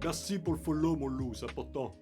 Merci pour le follow, mon loup, c'est important.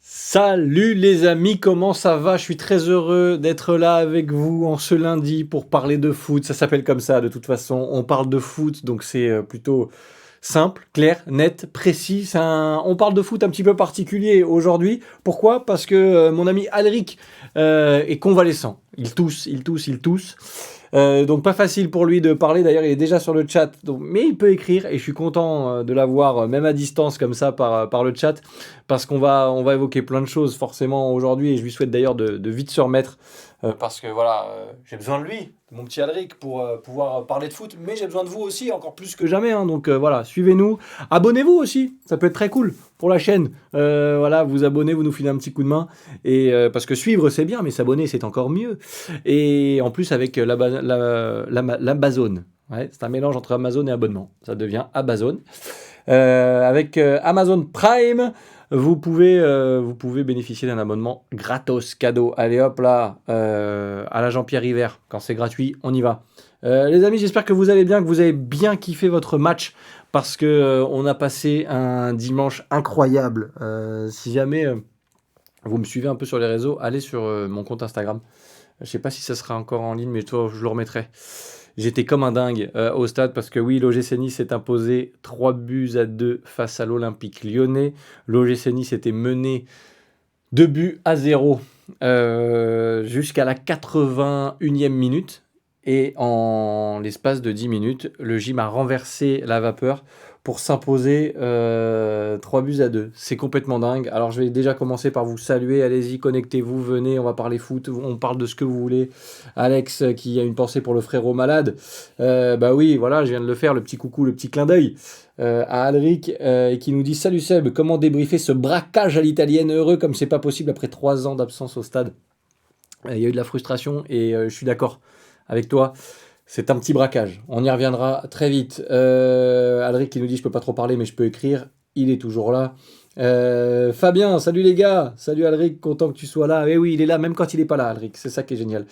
Salut les amis, comment ça va? Je suis très heureux d'être là avec vous en ce lundi pour parler de foot. Ça s'appelle comme ça de toute façon. On parle de foot, donc c'est plutôt simple, clair, net, précis. On parle de foot un petit peu particulier aujourd'hui. Pourquoi? Parce que mon ami Alric est convalescent. Il tousse. Donc pas facile pour lui de parler, d'ailleurs il est déjà sur le chat, donc, mais il peut écrire et je suis content de l'avoir même à distance comme ça par le chat, parce on va évoquer plein de choses forcément aujourd'hui, et je lui souhaite d'ailleurs de vite se remettre, parce que voilà, j'ai besoin de lui, mon petit Alric, pour pouvoir parler de foot, mais j'ai besoin de vous aussi encore plus que jamais, hein, donc voilà, suivez-nous, abonnez-vous aussi, ça peut être très cool pour la chaîne, voilà, vous abonnez, vous nous filez un petit coup de main, et parce que suivre c'est bien, mais s'abonner c'est encore mieux. Et en plus avec l'Amazon. Ouais, c'est un mélange entre Amazon et abonnement. Ça devient Amazon. Avec Amazon Prime, vous pouvez bénéficier d'un abonnement gratos, cadeau. Allez hop là, à la Jean-Pierre River. Quand c'est gratuit, on y va. Les amis, j'espère que vous allez bien, que vous avez bien kiffé votre match, parce que on a passé un dimanche incroyable. Si jamais vous me suivez un peu sur les réseaux, allez sur mon compte Instagram. Je sais pas si ça sera encore en ligne, mais toi, je le remettrai. J'étais comme un dingue au stade, parce que oui, l'OGC Nice s'est imposé 3-2 face à l'Olympique Lyonnais. L'OGC Nice était mené 2-0 jusqu'à la 81e minute. Et en l'espace de 10 minutes, le gym a renversé la vapeur pour s'imposer 3-2. C'est complètement dingue. Alors je vais déjà commencer par vous saluer. Allez-y, connectez-vous, venez, on va parler foot, on parle de ce que vous voulez. Alex qui a une pensée pour le frérot malade. Bah oui, voilà, je viens de le faire, le petit coucou, le petit clin d'œil à Alric, et qui nous dit: Salut Seb, comment débriefer ce braquage à l'italienne, heureux comme c'est pas possible après 3 ans d'absence au stade? Il y a eu de la frustration, et je suis d'accord avec toi. C'est un petit braquage. On y reviendra très vite. Alric qui nous dit: je peux pas trop parler, mais je peux écrire. Il est toujours là. Fabien, salut les gars. Salut Alric, content que tu sois là. Eh oui, il est là même quand il est pas là, Alric. C'est ça qui est génial.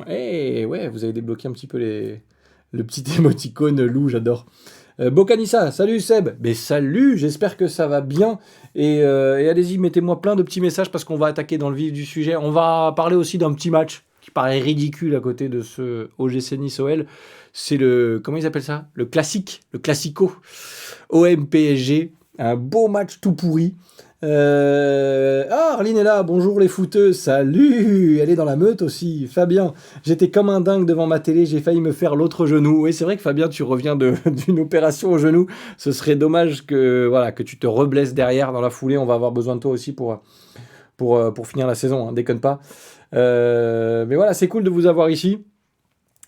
Ouais, vous avez débloqué un petit peu le petit émoticône loup, j'adore. Bocanissa, salut Seb. Mais salut, j'espère que ça va bien. Et allez-y, mettez-moi plein de petits messages, parce qu'on va attaquer dans le vif du sujet. On va parler aussi d'un petit match qui paraît ridicule à côté de ce OGC Nice OL. C'est comment ils appellent ça? Le classique, le classico. OM PSG, un beau match tout pourri. Arline est là, bonjour les footeux, salut, elle est dans la meute aussi. Fabien, j'étais comme un dingue devant ma télé, j'ai failli me faire l'autre genou. Oui, c'est vrai que Fabien, tu reviens d'une opération au genou. Ce serait dommage que tu te reblesses derrière dans la foulée. On va avoir besoin de toi aussi pour finir la saison, hein, déconne pas. Mais voilà, c'est cool de vous avoir ici.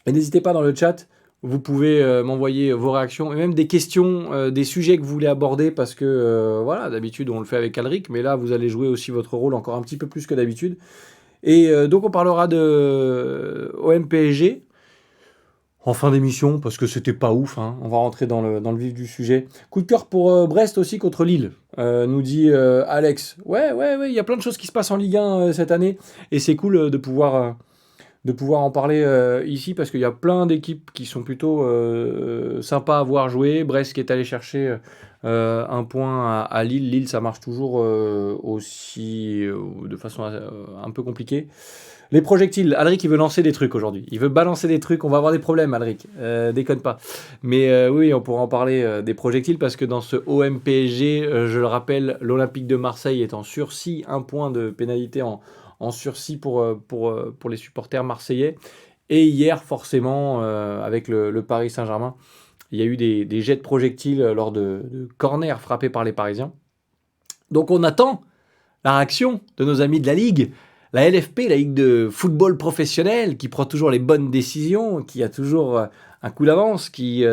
Et n'hésitez pas dans le chat, Vous pouvez m'envoyer vos réactions et même des questions, des sujets que vous voulez aborder parce que voilà, d'habitude on le fait avec Alric, mais là vous allez jouer aussi votre rôle encore un petit peu plus que d'habitude. Et donc on parlera de OM PSG en fin d'émission parce que c'était pas ouf, hein. On va rentrer dans le vif du sujet. Coup de cœur pour Brest aussi contre Lille, nous dit Alex. Ouais, ouais, ouais, il y a plein de choses qui se passent en Ligue 1 cette année et c'est cool de pouvoir en parler ici parce qu'il y a plein d'équipes qui sont plutôt sympas à voir jouer. Brest qui est allé chercher un point à Lille. Lille, ça marche toujours aussi de façon un peu compliquée. Les projectiles, Alric il veut lancer des trucs aujourd'hui. Il veut balancer des trucs, on va avoir des problèmes Alric, déconne pas. Mais oui, on pourra en parler des projectiles parce que dans ce OM PSG, je le rappelle, l'Olympique de Marseille est en sursis, un point de pénalité en sursis pour les supporters marseillais. Et hier, forcément, avec le Paris Saint-Germain, il y a eu des jets de projectiles lors de corners frappés par les Parisiens. Donc on attend la réaction de nos amis de la Ligue. La LFP, la Ligue de football professionnel, qui prend toujours les bonnes décisions, qui a toujours un coup d'avance, qui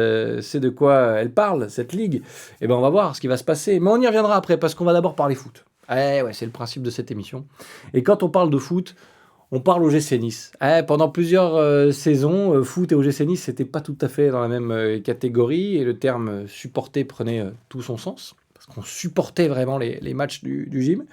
sait de quoi elle parle, cette Ligue, et ben on va voir ce qui va se passer. Mais on y reviendra après, parce qu'on va d'abord parler foot. Ouais, c'est le principe de cette émission. Et quand on parle de foot, on parle au GC Nice. Pendant plusieurs saisons, foot et OGC Nice, c'était pas tout à fait dans la même catégorie, et le terme supporter prenait tout son sens. Parce qu'on supportait vraiment les matchs du gym.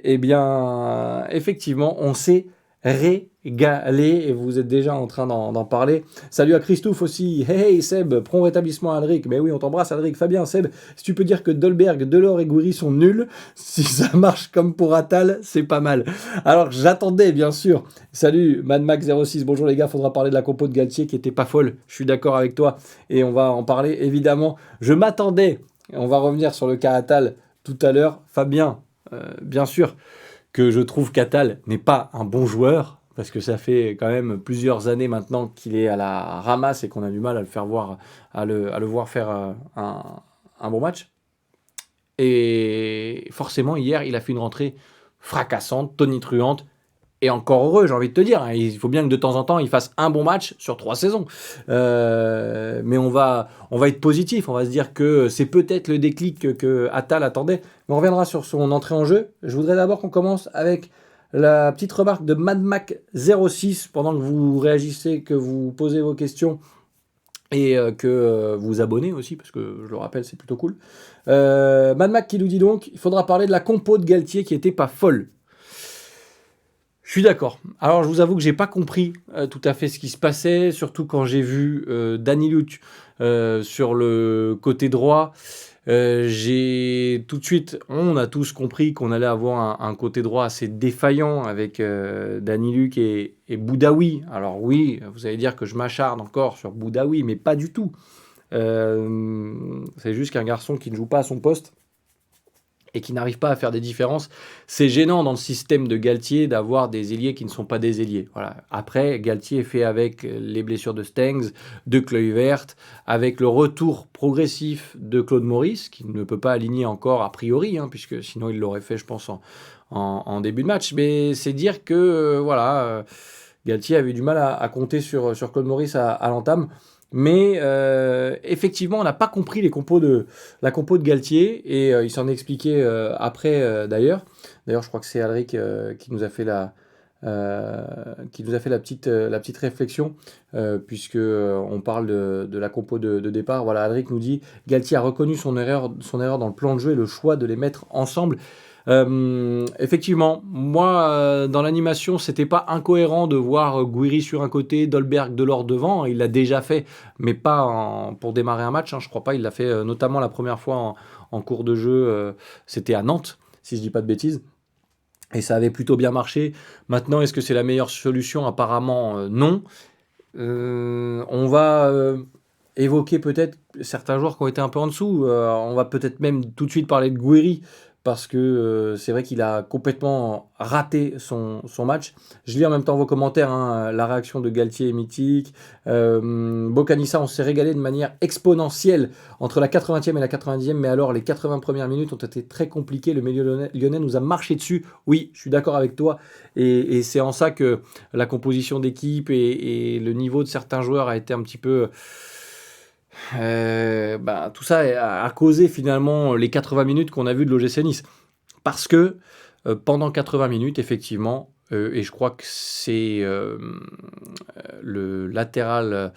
Eh bien, effectivement, on s'est régalé et vous êtes déjà en train d'en parler. Salut à Christophe aussi. Hey Seb, prompt rétablissement Alric. Mais oui, on t'embrasse Alric. Fabien, Seb, si tu peux dire que Dolberg, Delors et Gouiri sont nuls, si ça marche comme pour Attal, c'est pas mal. Alors j'attendais bien sûr. Salut Mad Max 06. Bonjour les gars, faudra parler de la compo de Galtier qui était pas folle. Je suis d'accord avec toi et on va en parler évidemment. Je m'attendais. On va revenir sur le cas Attal tout à l'heure. Fabien, bien sûr que je trouve qu'Attal n'est pas un bon joueur, parce que ça fait quand même plusieurs années maintenant qu'il est à la ramasse et qu'on a du mal à le faire voir, à le voir faire un bon match. Et forcément, hier, il a fait une rentrée fracassante, tonitruante, et encore heureux, j'ai envie de te dire. Il faut bien que de temps en temps, il fasse un bon match sur 3 saisons. Mais on va être positif. On va se dire que c'est peut-être le déclic que Attal attendait. Mais on reviendra sur son entrée en jeu. Je voudrais d'abord qu'on commence avec la petite remarque de MadMac06 pendant que vous réagissez, que vous posez vos questions et que vous vous abonnez aussi, parce que je le rappelle, c'est plutôt cool. MadMac qui nous dit donc, il faudra parler de la compo de Galtier qui était pas folle. Je suis d'accord. Alors, je vous avoue que j'ai pas compris tout à fait ce qui se passait, surtout quand j'ai vu Danny Luc sur le côté droit. J'ai tout de suite, on a tous compris qu'on allait avoir un côté droit assez défaillant avec Danny Luc et Boudaoui. Alors oui, vous allez dire que je m'acharne encore sur Boudaoui, mais pas du tout. C'est juste qu'un garçon qui ne joue pas à son poste et qui n'arrive pas à faire des différences. C'est gênant dans le système de Galtier d'avoir des ailiers qui ne sont pas des ailiers. Voilà. Après, Galtier fait avec les blessures de Stengs, de Kluivert, avec le retour progressif de Claude Maurice, qui ne peut pas aligner encore a priori, puisque sinon il l'aurait fait, je pense, en début de match. Mais c'est dire que Galtier avait du mal à compter sur Claude Maurice à l'entame. Mais effectivement, on n'a pas compris la compo de Galtier et il s'en expliquait après d'ailleurs. D'ailleurs, je crois que c'est Alric qui nous a fait la petite réflexion puisque on parle de la compo de départ. Voilà, Alric nous dit Galtier a reconnu son erreur dans le plan de jeu et le choix de les mettre ensemble. Effectivement, moi, dans l'animation, c'était pas incohérent de voir Gouiri sur un côté, Dolberg, Delors devant. Il l'a déjà fait, mais pas pour démarrer un match. Je crois pas. Il l'a fait notamment la première fois en cours de jeu. C'était à Nantes, si je dis pas de bêtises. Et ça avait plutôt bien marché. Maintenant, est-ce que c'est la meilleure solution? Apparemment, non. On va évoquer peut-être certains joueurs qui ont été un peu en dessous. On va peut-être même tout de suite parler de Gouiri parce que c'est vrai qu'il a complètement raté son match. Je lis en même temps vos commentaires, hein, la réaction de Galtier est mythique. Bocanissa, on s'est régalé de manière exponentielle entre la 80e et la 90e, mais alors les 80 premières minutes ont été très compliquées. Le milieu lyonnais nous a marché dessus. Oui, je suis d'accord avec toi. Et c'est en ça que la composition d'équipe et le niveau de certains joueurs a été un petit peu... tout ça a causé finalement les 80 minutes qu'on a vues de l'OGC Nice. Parce que pendant 80 minutes, effectivement, et je crois que c'est le latéral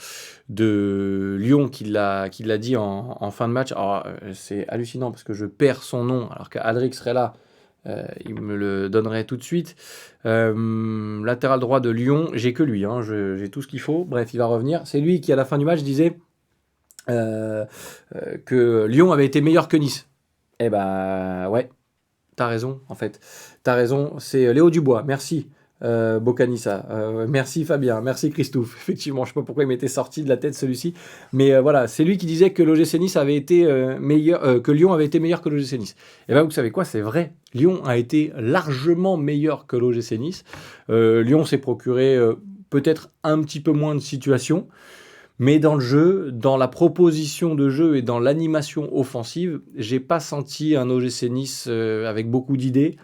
de Lyon qui l'a dit en fin de match. Alors, c'est hallucinant parce que je perds son nom, alors qu'Adric serait là. Il me le donnerait tout de suite. Latéral droit de Lyon, j'ai que lui, hein, j'ai tout ce qu'il faut. Bref, il va revenir. C'est lui qui, à la fin du match, disait que Lyon avait été meilleur que Nice. Eh bah ouais, t'as raison en fait. T'as raison, c'est Léo Dubois, merci Bocanissa. Merci Fabien, merci Christophe. Effectivement, je sais pas pourquoi il m'était sorti de la tête celui-ci. Mais voilà, c'est lui qui disait que l'OGC Nice avait été meilleur, que Lyon avait été meilleur que l'OGC Nice. Et bien vous savez quoi, c'est vrai. Lyon a été largement meilleur que l'OGC Nice. Lyon s'est procuré peut-être un petit peu moins de situations. Mais dans le jeu, dans la proposition de jeu et dans l'animation offensive, j'ai pas senti un OGC Nice avec beaucoup d'idées.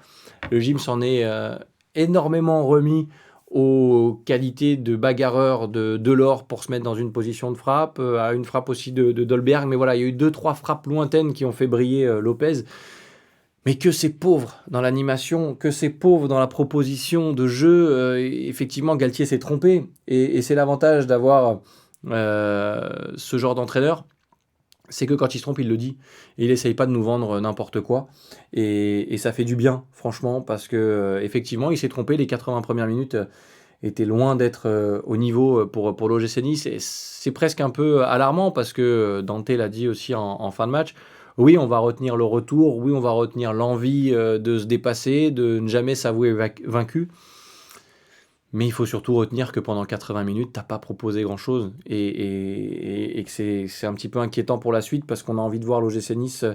Le gym s'en est énormément remis aux qualités de bagarreur de Delors pour se mettre dans une position de frappe, à une frappe aussi de Dolberg. Mais voilà, il y a eu 2-3 frappes lointaines qui ont fait briller Lopez. Mais que c'est pauvre dans l'animation, que c'est pauvre dans la proposition de jeu. Effectivement, Galtier s'est trompé. Et c'est l'avantage d'avoir ce genre d'entraîneur, c'est que quand il se trompe, il le dit. Et il essaye pas de nous vendre n'importe quoi. Et ça fait du bien, franchement, parce que effectivement, il s'est trompé. Les 80 premières minutes étaient loin d'être au niveau pour l'OGC Nice. Et c'est presque un peu alarmant parce que Dante l'a dit aussi en fin de match. Oui, on va retenir le retour. Oui, on va retenir l'envie de se dépasser, de ne jamais s'avouer vaincu. Mais il faut surtout retenir que pendant 80 minutes, t'as pas proposé grand-chose et que c'est un petit peu inquiétant pour la suite parce qu'on a envie de voir l'OGC Nice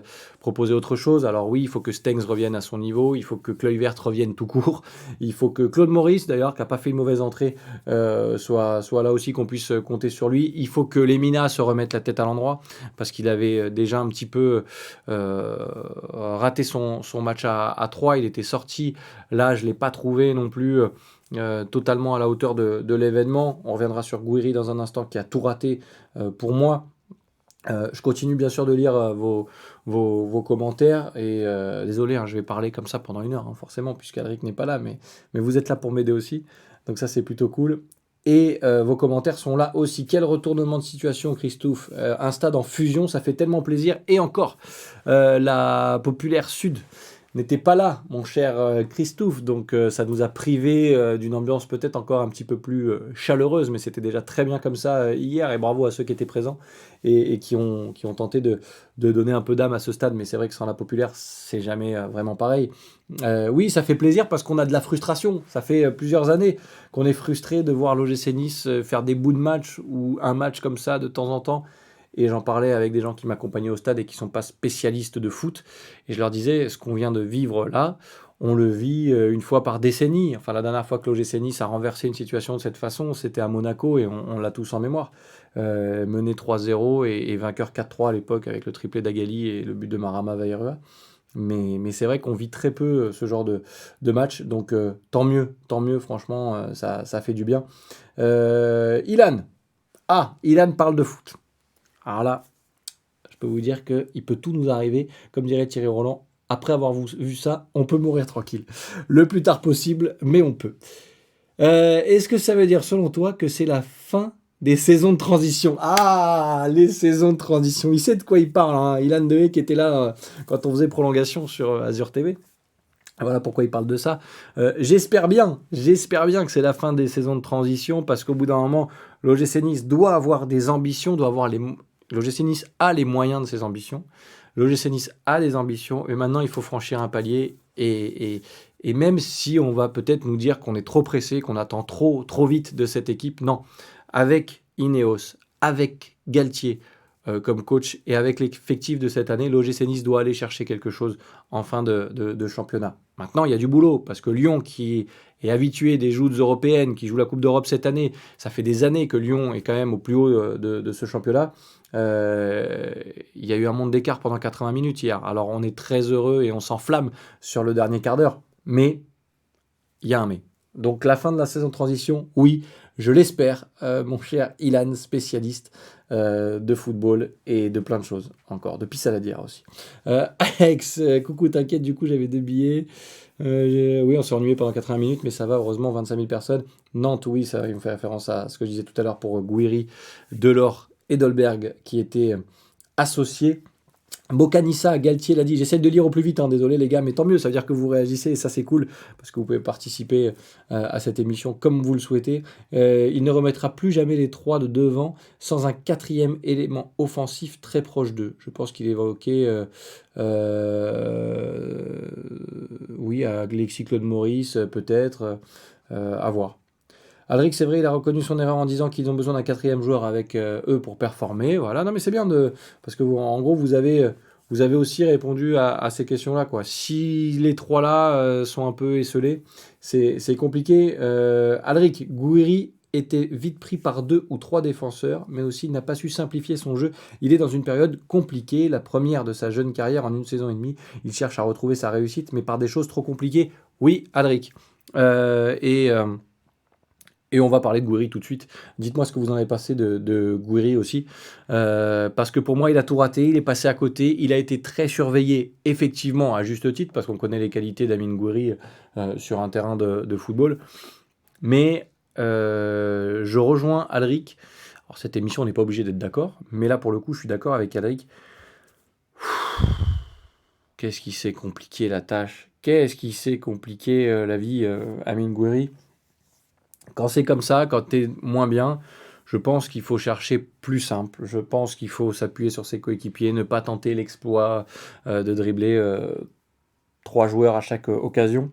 proposer autre chose. Alors oui, il faut que Stengs revienne à son niveau, il faut que Kluivert revienne tout court, il faut que Claude Maurice, d'ailleurs, qui n'a pas fait une mauvaise entrée, soit là aussi, qu'on puisse compter sur lui. Il faut que Lemina se remette la tête à l'endroit parce qu'il avait déjà un petit peu raté son match à 3, il était sorti. Là, je ne l'ai pas trouvé non plus... totalement à la hauteur de l'événement. On reviendra sur Gouiri dans un instant qui a tout raté pour moi. Je continue bien sûr de lire vos commentaires et désolé, hein, je vais parler comme ça pendant 1 heure, hein, forcément, puisqu'Adric n'est pas là, mais vous êtes là pour m'aider aussi, donc ça c'est plutôt cool. Et vos commentaires sont là aussi. Quel retournement de situation, Christophe. Un stade en fusion, ça fait tellement plaisir. Et encore, la Populaire Sud n'était pas là, mon cher Christophe, donc ça nous a privé d'une ambiance peut-être encore un petit peu plus chaleureuse, mais c'était déjà très bien comme ça hier, et bravo à ceux qui étaient présents et qui ont tenté de donner un peu d'âme à ce stade, mais c'est vrai que sans la Populaire, c'est jamais vraiment pareil. Oui, ça fait plaisir parce qu'on a de la frustration, ça fait plusieurs années qu'on est frustré de voir l'OGC Nice faire des bouts de match ou un match comme ça de temps en temps. Et j'en parlais avec des gens qui m'accompagnaient au stade et qui ne sont pas spécialistes de foot. Et je leur disais, ce qu'on vient de vivre là, on le vit une fois par décennie. Enfin, la dernière fois que l'OGC Nice a renversé une situation de cette façon, c'était à Monaco et on l'a tous en mémoire. Mené 3-0 et vainqueur 4-3 à l'époque avec le triplé d'Agali et le but de Marama Vairua. Mais c'est vrai qu'on vit très peu ce genre de match. Donc tant mieux, franchement, ça fait du bien. Ilan. Ah, Ilan parle de foot. Alors là, je peux vous dire qu'il peut tout nous arriver. Comme dirait Thierry Roland, après avoir vu ça, on peut mourir tranquille. Le plus tard possible, mais on peut. Est-ce que ça veut dire, selon toi, que c'est la fin des saisons de transition? Ah, les saisons de transition. Il sait de quoi il parle, hein. Ilan Dehé qui était là quand on faisait prolongation sur Azure TV. Voilà pourquoi il parle de ça. J'espère bien que c'est la fin des saisons de transition parce qu'au bout d'un moment, l'OGC Nice doit avoir des ambitions, l'OGC Nice a les moyens de ses ambitions. L'OGC Nice a des ambitions et maintenant il faut franchir un palier et même si on va peut-être nous dire qu'on est trop pressé, qu'on attend trop vite de cette équipe, non. Avec Ineos, avec Galtier, comme coach et avec l'effectif de cette année, l'OGC Nice doit aller chercher quelque chose en fin de championnat. Maintenant, il y a du boulot parce que Lyon, qui est habitué des joutes européennes, qui joue la Coupe d'Europe cette année, ça fait des années que Lyon est quand même au plus haut de ce championnat. Il y a eu un monde d'écart pendant 80 minutes hier. Alors on est très heureux et on s'enflamme sur le dernier quart d'heure. Mais il y a un mais. Donc la fin de la saison de transition, oui, je l'espère, mon cher Ilan, spécialiste de football et de plein de choses encore, de pisse à la dire aussi. Alex, coucou, t'inquiète, du coup j'avais 2 billets. Oui, on s'est ennuyé pendant 80 minutes, mais ça va, heureusement, 25 000 personnes. Nantes, oui, ça, il me fait référence à ce que je disais tout à l'heure pour Gouiri, Delors et Dolberg qui étaient associés. Bocanissa, Galtier l'a dit, j'essaie de lire au plus vite, hein, désolé les gars, mais tant mieux, ça veut dire que vous réagissez et ça c'est cool, parce que vous pouvez participer à cette émission comme vous le souhaitez. Il ne remettra plus jamais les 3 de devant sans un 4e élément offensif très proche d'eux. Je pense qu'il évoquait, oui, Alexis Claude Maurice, peut-être, à voir. Alric, c'est vrai, il a reconnu son erreur en disant qu'ils ont besoin d'un 4e joueur avec eux pour performer. Voilà, non mais c'est bien parce que en gros vous avez aussi répondu à ces questions-là, quoi. Si les 3 là sont un peu esselés, c'est compliqué. Alric, Gouiri était vite pris par 2 ou 3 défenseurs, mais aussi il n'a pas su simplifier son jeu. Il est dans une période compliquée, la première de sa jeune carrière en 1 saison et demie. Il cherche à retrouver sa réussite, mais par des choses trop compliquées. Oui, Alric. Et on va parler de Gouiri tout de suite. Dites-moi ce que vous en avez passé de Gouiri aussi. Parce que pour moi, il a tout raté, il est passé à côté. Il a été très surveillé, effectivement, à juste titre, parce qu'on connaît les qualités d'Amine Gouiri sur un terrain de football. Mais je rejoins Alric. Alors, cette émission, on n'est pas obligé d'être d'accord. Mais là, pour le coup, je suis d'accord avec Alric. Qu'est-ce qui s'est compliqué la tâche? Qu'est-ce qui s'est compliqué la vie, Amine Gouiri? Quand c'est comme ça, quand tu es moins bien, je pense qu'il faut chercher plus simple. Je pense qu'il faut s'appuyer sur ses coéquipiers, ne pas tenter l'exploit de dribbler 3 joueurs à chaque occasion.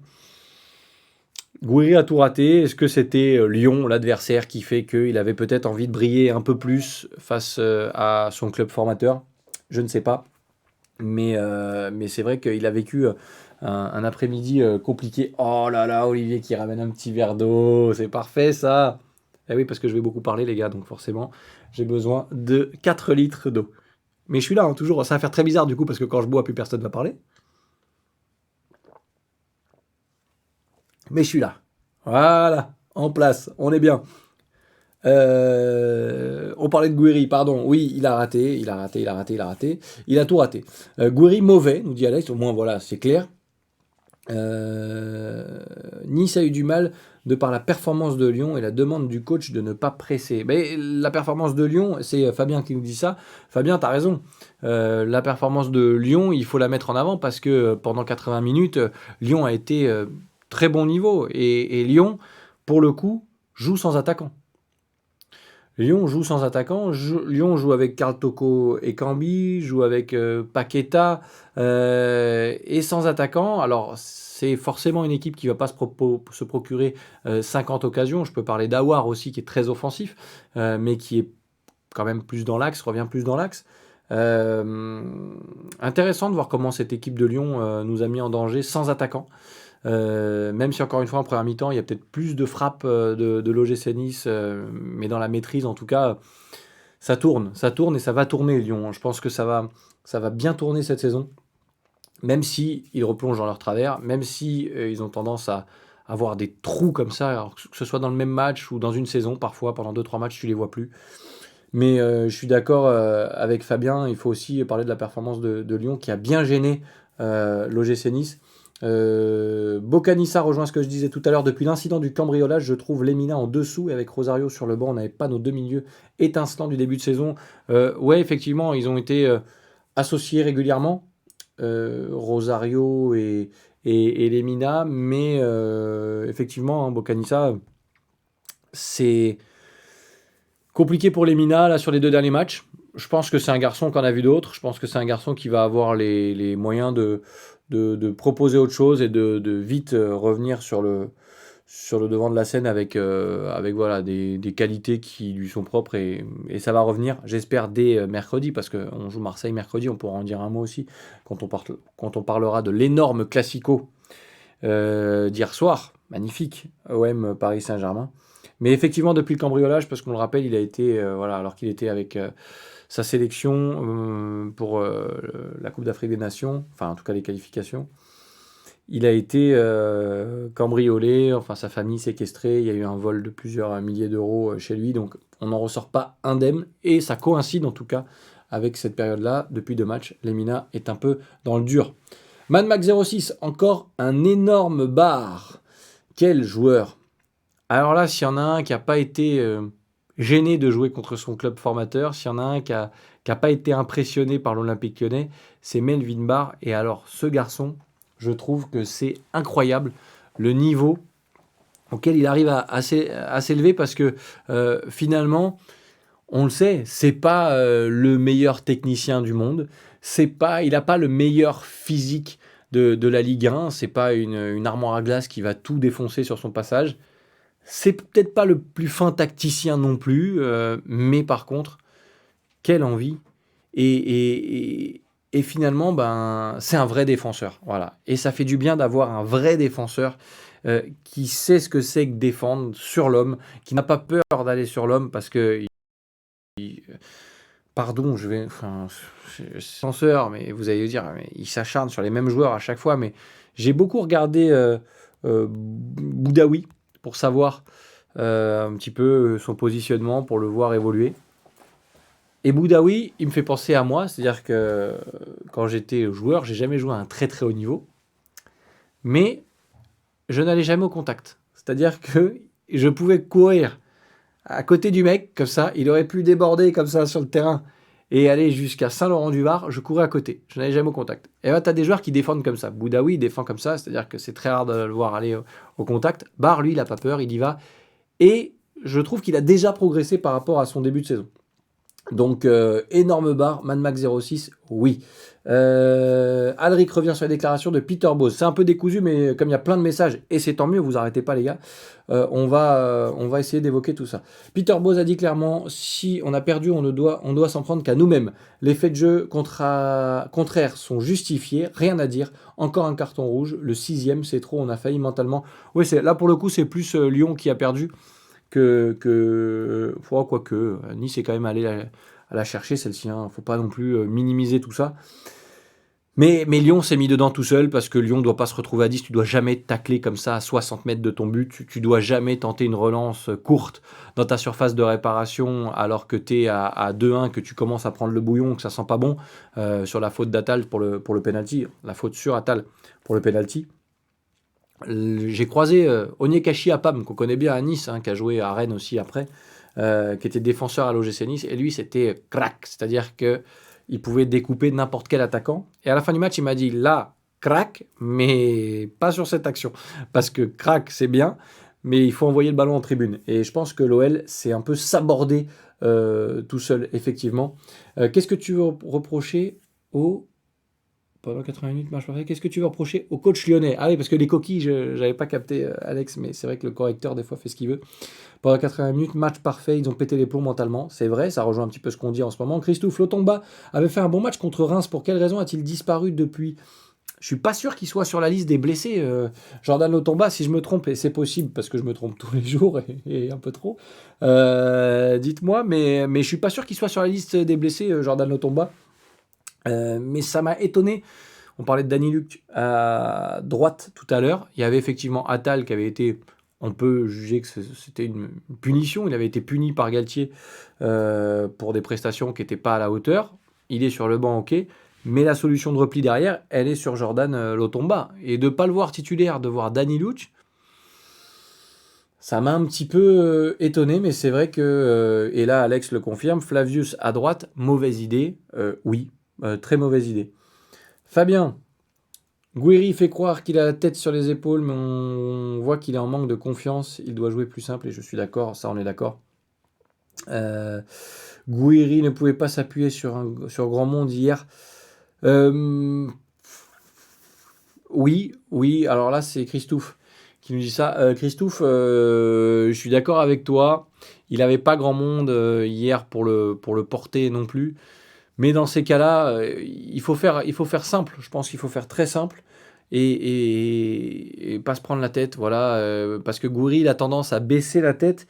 Gouiri a tout raté. Est-ce que c'était Lyon, l'adversaire, qui fait qu'il avait peut-être envie de briller un peu plus face à son club formateur? Je ne sais pas. Mais c'est vrai qu'il a vécu un après-midi compliqué. Oh là là, Olivier qui ramène un petit verre d'eau, c'est parfait ça. Eh oui, parce que je vais beaucoup parler les gars, donc forcément, j'ai besoin de 4 litres d'eau. Mais je suis là, hein, toujours. Ça va faire très bizarre du coup, parce que quand je bois, plus personne ne va parler. Mais je suis là. Voilà, en place, on est bien. On parlait de Gouiri, pardon. Oui, il a raté. Il a tout raté. Gouiri mauvais, nous dit Alex. Au moins, voilà, c'est clair. Nice a eu du mal de par la performance de Lyon et la demande du coach de ne pas presser. Mais la performance de Lyon, c'est Fabien qui nous dit ça. Fabien, t'as raison. La performance de Lyon, il faut la mettre en avant parce que pendant 80 minutes, Lyon a été très bon niveau. Et Lyon, pour le coup, joue sans attaquant. Lyon joue sans attaquant. Lyon joue avec Karl Toko et Cambi, joue avec Paqueta et sans attaquant. Alors, c'est forcément une équipe qui ne va pas se procurer 50 occasions. Je peux parler d'Aouar aussi, qui est très offensif, mais qui est quand même plus dans l'axe, revient plus dans l'axe. Intéressant de voir comment cette équipe de Lyon nous a mis en danger sans attaquant. Même si encore une fois en première mi-temps il y a peut-être plus de frappes de l'OGC Nice, mais dans la maîtrise en tout cas ça tourne et ça va tourner Lyon. Je pense que ça va bien tourner cette saison, même si ils replongent dans leur travers, même si ils ont tendance à avoir des trous comme ça, alors que ce soit dans le même match ou dans une saison, parfois pendant 2-3 matchs tu les vois plus. Mais je suis d'accord avec Fabien, il faut aussi parler de la performance de Lyon qui a bien gêné l'OGC Nice. Bocanissa rejoint ce que je disais tout à l'heure. Depuis l'incident du cambriolage, je trouve Lemina en dessous et avec Rosario sur le banc, on n'avait pas nos 2 milieux étincelants du début de saison. Ouais, effectivement, ils ont été associés régulièrement, Rosario et Lemina, mais effectivement, hein, Bocanissa, c'est compliqué pour Lemina là sur les 2 derniers matchs. Je pense que c'est un garçon qu'on a vu d'autres. Je pense que c'est un garçon qui va avoir les moyens de proposer autre chose et de vite revenir sur sur le devant de la scène avec voilà, des qualités qui lui sont propres et ça va revenir, j'espère, dès mercredi, parce qu'on joue Marseille mercredi, on pourra en dire un mot aussi quand on parlera de l'énorme classico d'hier soir, magnifique, OM Paris Saint-Germain. Mais effectivement, depuis le cambriolage, parce qu'on le rappelle, il a été, voilà, alors qu'il était avec sa sélection pour la Coupe d'Afrique des Nations, enfin en tout cas les qualifications, il a été cambriolé, enfin sa famille séquestrée, il y a eu un vol de plusieurs milliers d'euros chez lui, donc on n'en ressort pas indemne, et ça coïncide en tout cas avec cette période-là. Depuis 2 matchs, Lemina est un peu dans le dur. Mad Max 06, encore un énorme bar. Quel joueur! Alors là, s'il y en a un qui n'a pas été gêné de jouer contre son club formateur, s'il y en a un qui n'a pas été impressionné par l'Olympique Lyonnais, c'est Melvin Barr. Et alors, ce garçon, je trouve que c'est incroyable le niveau auquel il arrive à s'élever, parce que finalement, on le sait, c'est pas le meilleur technicien du monde, il n'a pas le meilleur physique de la Ligue 1, c'est pas une armoire à glace qui va tout défoncer sur son passage. C'est peut-être pas le plus fin tacticien non plus, mais par contre, quelle envie. Et finalement, ben, c'est un vrai défenseur. Voilà. Et ça fait du bien d'avoir un vrai défenseur qui sait ce que c'est que défendre sur l'homme, qui n'a pas peur d'aller sur l'homme, parce que pardon, enfin, censeur, mais vous allez dire, mais il s'acharne sur les mêmes joueurs à chaque fois. Mais j'ai beaucoup regardé Boudaoui pour savoir un petit peu son positionnement, pour le voir évoluer. Et Boudaoui, il me fait penser à moi, c'est-à-dire que quand j'étais joueur, j'ai jamais joué à un très très haut niveau, mais je n'allais jamais au contact. C'est-à-dire que je pouvais courir à côté du mec, comme ça, il aurait pu déborder comme ça sur le terrain et aller jusqu'à Saint-Laurent-du-Var, je courais à côté, je n'allais jamais au contact. Et là, tu as des joueurs qui défendent comme ça. Boudaoui défend comme ça, c'est-à-dire que c'est très rare de le voir aller au contact. Barre, lui, il n'a pas peur, il y va. Et je trouve qu'il a déjà progressé par rapport à son début de saison. Donc, énorme barre, Mad Max 06, oui. Alric revient sur les déclarations de Peter Bose. C'est un peu décousu, mais comme il y a plein de messages, et c'est tant mieux, vous arrêtez pas les gars, on va essayer d'évoquer tout ça. Peter Bose a dit clairement, si on a perdu, on doit s'en prendre qu'à nous-mêmes. Les faits de jeu contraires sont justifiés, rien à dire. Encore un carton rouge, le 6e, c'est trop, on a failli mentalement. Oui, là pour le coup, c'est plus Lyon qui a perdu quoique Nice est quand même allé à la chercher, celle-ci, hein. Faut pas non plus minimiser tout ça. Mais Lyon s'est mis dedans tout seul, parce que Lyon ne doit pas se retrouver à 10. Tu dois jamais tacler comme ça à 60 mètres de ton but. Tu dois jamais tenter une relance courte dans ta surface de réparation alors que tu es à 2-1, que tu commences à prendre le bouillon, que ça sent pas bon, sur la faute d'Attal pour le penalty, la faute sur Attal pour le penalty. J'ai croisé Onyekashi Apam, qu'on connaît bien à Nice, hein, qui a joué à Rennes aussi après, qui était défenseur à l'OGC Nice, et lui c'était crack, c'est-à-dire qu'il pouvait découper n'importe quel attaquant. Et à la fin du match, il m'a dit là, crack, mais pas sur cette action, parce que crack c'est bien, mais il faut envoyer le ballon en tribune. Et je pense que l'OL s'est un peu sabordé tout seul, effectivement. Qu'est-ce que tu veux reprocher pendant 80 minutes, match parfait. Qu'est-ce que tu veux reprocher au coach lyonnais? Ah oui, parce que les coquilles, je n'avais pas capté, Alex, mais c'est vrai que le correcteur, des fois, fait ce qu'il veut. Pendant 80 minutes, match parfait, ils ont pété les plombs mentalement. C'est vrai, ça rejoint un petit peu ce qu'on dit en ce moment. Christophe Lotomba avait fait un bon match contre Reims. Pour quelle raison a-t-il disparu depuis? Je suis pas sûr qu'il soit sur la liste des blessés, Jordan Lotomba, si je me trompe, et c'est possible, parce que je me trompe tous les jours, et un peu trop. Dites-moi, mais je suis pas sûr qu'il soit sur la liste des blessés, Jordan Lotomba. Mais ça m'a étonné. On parlait de Danny Luc à droite tout à l'heure. Il y avait effectivement Attal qui avait été, on peut juger que c'était une punition. Il avait été puni par Galtier pour des prestations qui n'étaient pas à la hauteur. Il est sur le banc, ok. Mais la solution de repli derrière, elle est sur Jordan Lotomba. Et de ne pas le voir titulaire, de voir Danny Luc, ça m'a un petit peu étonné, mais c'est vrai que, et là Alex le confirme, Flavius à droite, mauvaise idée, oui. Très mauvaise idée. Fabien, Gouiri fait croire qu'il a la tête sur les épaules, mais on voit qu'il est en manque de confiance. Il doit jouer plus simple, et je suis d'accord, ça on est d'accord. Gouiri ne pouvait pas s'appuyer sur grand monde hier. Oui, alors là c'est Christophe qui nous dit ça. Christophe, je suis d'accord avec toi. Il n'avait pas grand monde hier pour le porter non plus. Mais dans ces cas-là, il faut faire simple. Je pense qu'il faut faire très simple et pas se prendre la tête. Voilà, parce que Gouiri, il a tendance à baisser la tête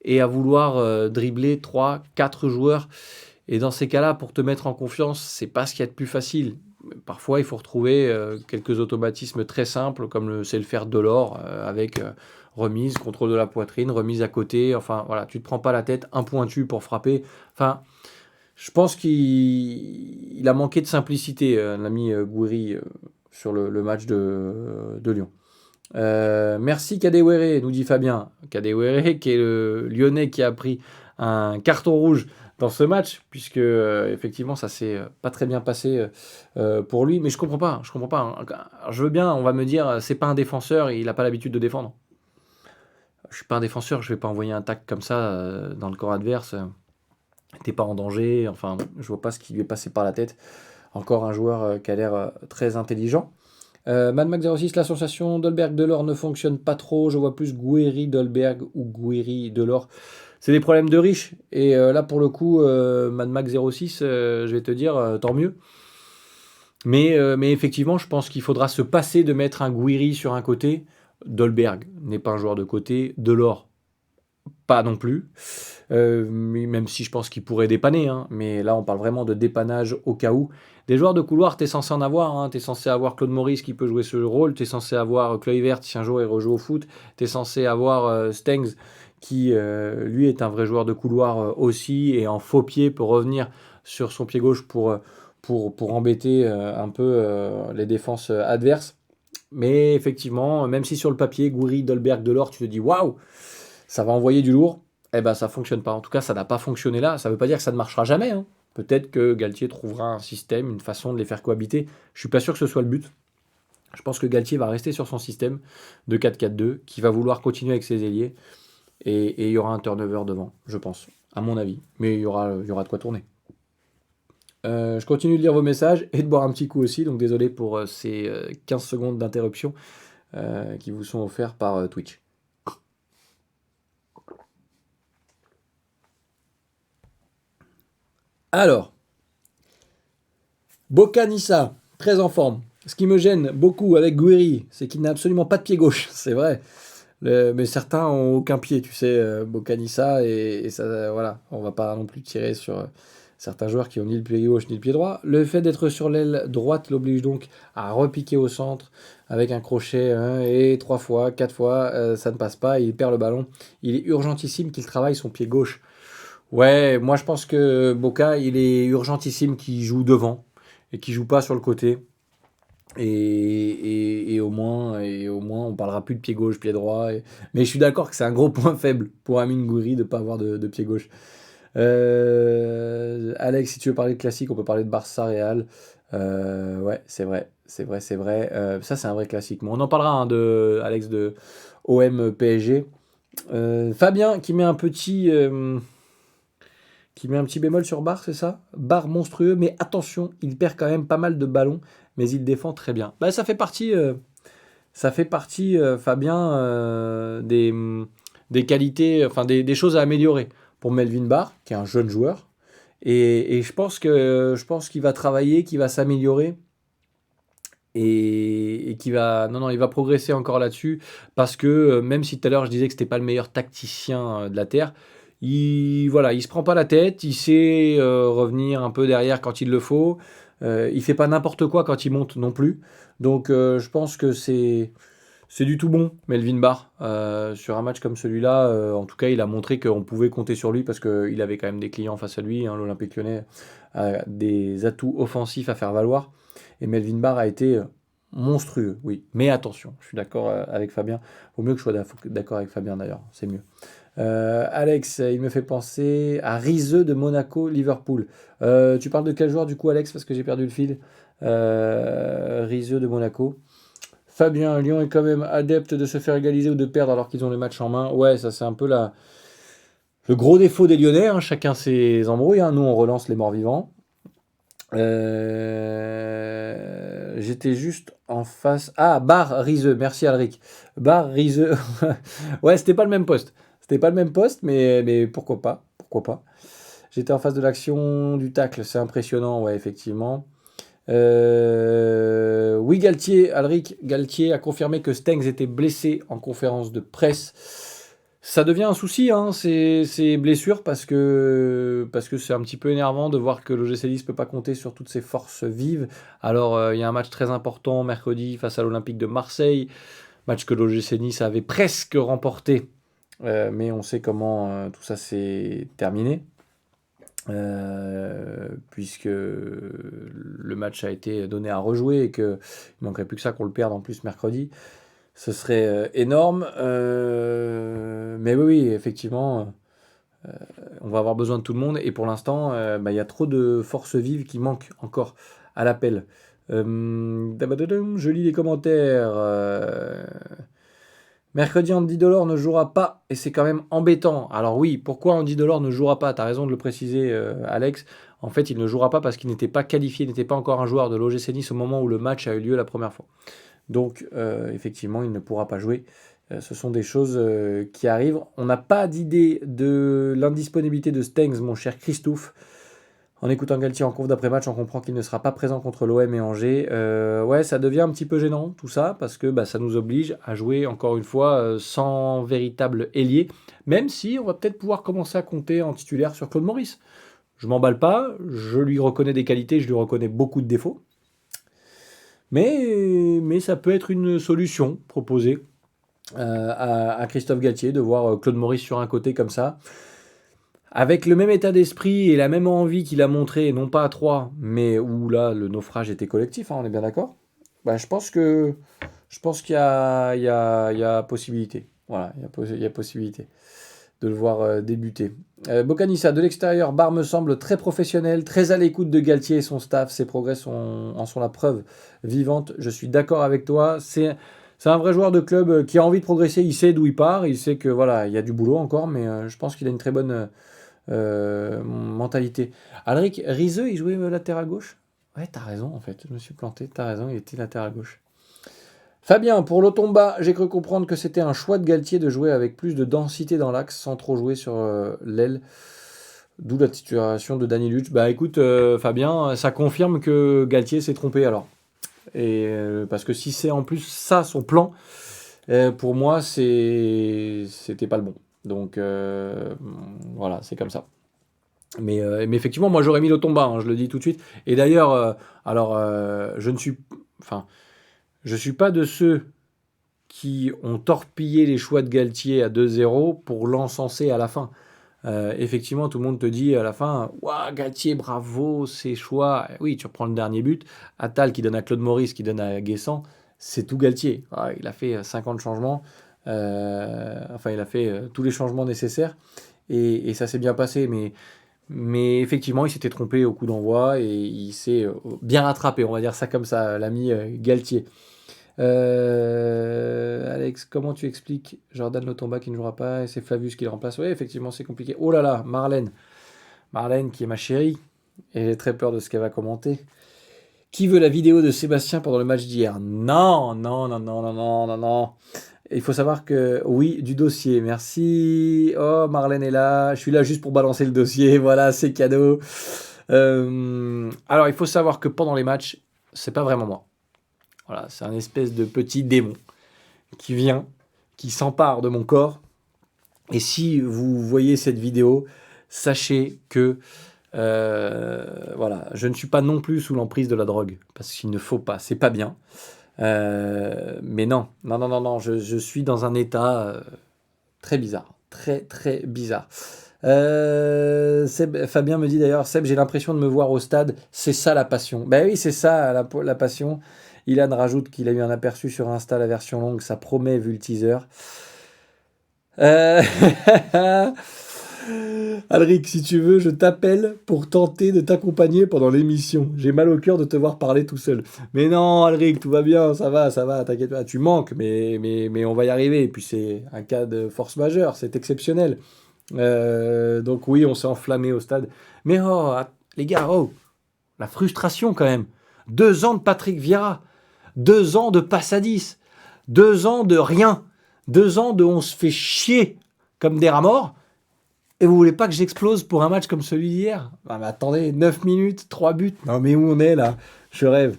et à vouloir dribbler 3, 4 joueurs. Et dans ces cas-là, pour te mettre en confiance, c'est pas ce qu'il y a de plus facile. Parfois, il faut retrouver quelques automatismes très simples, comme c'est le faire Delors, avec remise, contrôle de la poitrine, remise à côté. Enfin, voilà, tu te prends pas la tête, un pointu pour frapper. Enfin, je pense qu'il a manqué de simplicité, l'ami Gouiri, sur le match de Lyon. Merci Kadewere, nous dit Fabien. Kadewere, qui est le Lyonnais qui a pris un carton rouge dans ce match, puisque effectivement ça s'est pas très bien passé pour lui. Mais je comprends pas, je comprends pas. Alors, je veux bien, on va me dire, c'est pas un défenseur, il a pas l'habitude de défendre. Je suis pas un défenseur, je vais pas envoyer un tac comme ça dans le corps adverse. T'es pas en danger, enfin, je vois pas ce qui lui est passé par la tête. Encore un joueur qui a l'air très intelligent. Mad Max 06, la sensation Dolberg-Delors ne fonctionne pas trop. Je vois plus Gouiri-Dolberg ou Gouiri-Delors. C'est des problèmes de riches. Et là, pour le coup, Mad Max 06, je vais te dire, tant mieux. Mais effectivement, je pense qu'il faudra se passer de mettre un Gouiri sur un côté. Dolberg n'est pas un joueur de côté. Delors, pas non plus. Même si je pense qu'il pourrait dépanner. Hein. Mais là, on parle vraiment de dépannage au cas où. Des joueurs de couloir, tu es censé en avoir. Hein. Tu es censé avoir Claude Maurice qui peut jouer ce rôle. Tu es censé avoir Kluivert si un jour il rejoue au foot. Tu es censé avoir Stengs qui, lui, est un vrai joueur de couloir aussi. Et en faux pied peut revenir sur son pied gauche pour embêter un peu les défenses adverses. Mais effectivement, même si sur le papier, Gouiri, Dolberg, Delors, tu te dis waouh, ça va envoyer du lourd, eh ben ça fonctionne pas. En tout cas, ça n'a pas fonctionné là. Ça veut pas dire que ça ne marchera jamais. Hein. Peut-être que Galtier trouvera un système, une façon de les faire cohabiter. Je suis pas sûr que ce soit le but. Je pense que Galtier va rester sur son système de 4-4-2, qui va vouloir continuer avec ses ailiers. Et il y aura un turnover devant, je pense, à mon avis. Mais il y aura de quoi tourner. Je continue de lire vos messages et de boire un petit coup aussi. Donc désolé pour ces 15 secondes d'interruption qui vous sont offerts par Twitch. Alors, Bocanissa, très en forme. Ce qui me gêne beaucoup avec Gouiri, c'est qu'il n'a absolument pas de pied gauche, c'est vrai. Mais certains ont aucun pied, tu sais, Bocanissa, et ça, voilà, on va pas non plus tirer sur certains joueurs qui ont ni le pied gauche ni le pied droit. Le fait d'être sur l'aile droite l'oblige donc à repiquer au centre avec un crochet, hein, et 3 fois, 4 fois, ça ne passe pas, il perd le ballon. Il est urgentissime qu'il travaille son pied gauche. Ouais, moi je pense que Boca, il est urgentissime qu'il joue devant et qu'il joue pas sur le côté. Et au moins, on parlera plus de pied gauche, pied droit. Mais je suis d'accord que c'est un gros point faible pour Amine Gouiri de ne pas avoir de pied gauche. Alex, si tu veux parler de classique, on peut parler de Barça Real. Ouais, c'est vrai, c'est vrai, c'est vrai. Ça, c'est un vrai classique. Mais on en parlera hein, de Alex de OM PSG. Fabien qui met un petit bémol sur Barre, c'est ça? Barre monstrueux, mais attention, il perd quand même pas mal de ballons, mais il défend très bien. Bah, ça fait partie, Fabien, des qualités, enfin des choses à améliorer pour Melvin Barr, qui est un jeune joueur. Et je pense qu'il va travailler, qu'il va s'améliorer et qu'il va, non, non, il va progresser encore là-dessus parce que même si tout à l'heure je disais que c'était pas le meilleur tacticien de la terre, voilà, il se prend pas la tête, il sait revenir un peu derrière quand il le faut. Il fait pas n'importe quoi quand il monte non plus. Donc je pense que c'est du tout bon, Melvin Barr. Sur un match comme celui-là, en tout cas, il a montré qu'on pouvait compter sur lui parce qu'il avait quand même des clients face à lui. Hein, l'Olympique Lyonnais a des atouts offensifs à faire valoir. Et Melvin Barr a été monstrueux, oui. Mais attention, je suis d'accord avec Fabien. Vaut mieux que je sois d'accord avec Fabien d'ailleurs, c'est mieux. Alex, il me fait penser à Riseux de Monaco, Liverpool. Tu parles de quel joueur du coup, Alex, parce que j'ai perdu le fil. Riseux de Monaco. Fabien, Lyon est quand même adepte de se faire égaliser ou de perdre alors qu'ils ont le match en main. Ouais, ça c'est un peu le gros défaut des Lyonnais. Hein. Chacun ses embrouilles. Hein. Nous, on relance les morts vivants. j'étais juste en face. Ah, Bar Riseux, merci Alric. Bar Riseux. Ouais, c'était pas le même poste. C'était pas le même poste, mais pourquoi pas? Pourquoi pas? J'étais en face de l'action du tacle, c'est impressionnant, ouais, effectivement. Oui, Galtier, Alric Galtier a confirmé que Stengs était blessé en conférence de presse. Ça devient un souci, hein, ces blessures, parce que c'est un petit peu énervant de voir que l'OGC Nice ne peut pas compter sur toutes ses forces vives. Alors, il y a un match très important mercredi face à l'Olympique de Marseille, match que l'OGC Nice avait presque remporté, mais on sait comment tout ça s'est terminé. Puisque le match a été donné à rejouer et qu'il ne manquerait plus que ça qu'on le perde en plus mercredi. Ce serait énorme. Mais oui, effectivement, on va avoir besoin de tout le monde. Et pour l'instant, y a trop de forces vives qui manquent encore à l'appel. Je lis les commentaires. Mercredi, Andy Delors ne jouera pas et c'est quand même embêtant. Alors oui, pourquoi Andy Delors ne jouera pas? T'as raison de le préciser, Alex. En fait, il ne jouera pas parce qu'il n'était pas qualifié, n'était pas encore un joueur de l'OGC Nice au moment où le match a eu lieu la première fois. Donc, effectivement, il ne pourra pas jouer. Ce sont des choses qui arrivent. On n'a pas d'idée de l'indisponibilité de Stengs, mon cher Christophe. En écoutant Galtier en conf d'après-match, on comprend qu'il ne sera pas présent contre l'OM et Angers. Ouais, ça devient un petit peu gênant tout ça, parce que ça nous oblige à jouer encore une fois sans véritable ailier, même si on va peut-être pouvoir commencer à compter en titulaire sur Claude Maurice. Je m'emballe pas, je lui reconnais des qualités, je lui reconnais beaucoup de défauts. Mais ça peut être une solution proposée à Christophe Galtier de voir Claude Maurice sur un côté comme ça. Avec le même état d'esprit et la même envie qu'il a montré, non pas à 3, mais où là le naufrage était collectif, hein, on est bien d'accord. Je pense qu'il y a possibilité. Voilà, il y a possibilité de le voir débuter. Bocanissa, de l'extérieur, Barre me semble très professionnel, très à l'écoute de Galtier et son staff. Ses progrès en sont la preuve vivante. Je suis d'accord avec toi. C'est un vrai joueur de club qui a envie de progresser. Il sait d'où il part. Il sait que voilà, il y a du boulot encore, mais je pense qu'il a une très bonne mentalité. Alric Riseux, il jouait latéral gauche? Ouais, t'as raison en fait. Je me suis planté. T'as raison, il était latéral gauche. Fabien, pour l'Otomba, j'ai cru comprendre que c'était un choix de Galtier de jouer avec plus de densité dans l'axe sans trop jouer sur l'aile. D'où la titularisation de Danny Luch. Écoute, Fabien, ça confirme que Galtier s'est trompé alors. Et parce que si c'est en plus ça son plan, pour moi, c'était pas le bon. Donc voilà, c'est comme ça. Mais effectivement, moi j'aurais mis l'Otomba, hein, je le dis tout de suite. Et d'ailleurs, je ne suis. Enfin. Je ne suis pas de ceux qui ont torpillé les choix de Galtier à 2-0 pour l'encenser à la fin. Effectivement, tout le monde te dit à la fin « Ouah, Galtier, bravo, ses choix !» Oui, tu reprends le dernier but. Attal qui donne à Claude Maurice, qui donne à Guessant, c'est tout Galtier. Il a fait 50 changements. Il a fait tous les changements nécessaires. Et ça s'est bien passé. Mais effectivement, il s'était trompé au coup d'envoi et il s'est bien rattrapé, on va dire ça comme ça, l'ami Galtier. Alex, comment tu expliques Jordan Lotomba qui ne jouera pas et c'est Flavius qui le remplace? Oui, effectivement, c'est compliqué. Oh là là, Marlène qui est ma chérie et j'ai très peur de ce qu'elle va commenter. Qui veut la vidéo de Sébastien pendant le match d'hier? Non. Il faut savoir que oui, du dossier. Merci. Oh, Marlène est là. Je suis là juste pour balancer le dossier. Voilà, c'est cadeau. Alors, il faut savoir que pendant les matchs, c'est pas vraiment moi. Voilà, c'est un espèce de petit démon qui vient, qui s'empare de mon corps. Et si vous voyez cette vidéo, sachez que je ne suis pas non plus sous l'emprise de la drogue, parce qu'il ne faut pas, c'est pas bien. Mais non, je suis dans un état très bizarre, très bizarre. Fabien me dit d'ailleurs, Seb, j'ai l'impression de me voir au stade, c'est ça la passion. Oui, c'est ça la passion. Ilan rajoute qu'il a eu un aperçu sur Insta, la version longue, ça promet vu le teaser. Alric, si tu veux, je t'appelle pour tenter de t'accompagner pendant l'émission. J'ai mal au cœur de te voir parler tout seul. Mais non, Alric, tout va bien, ça va, t'inquiète pas. Tu manques, mais on va y arriver. Et puis c'est un cas de force majeure, c'est exceptionnel. Donc oui, on s'est enflammé au stade. Mais les gars, la frustration quand même. 2 ans de Patrick Vieira. 2 ans de passe à 10. 2 ans de rien. 2 ans de on se fait chier comme des rats morts. Et vous voulez pas que j'explose pour un match comme celui d'hier? Ah, mais attendez, 9 minutes, 3 buts. Non mais où on est là? Je rêve.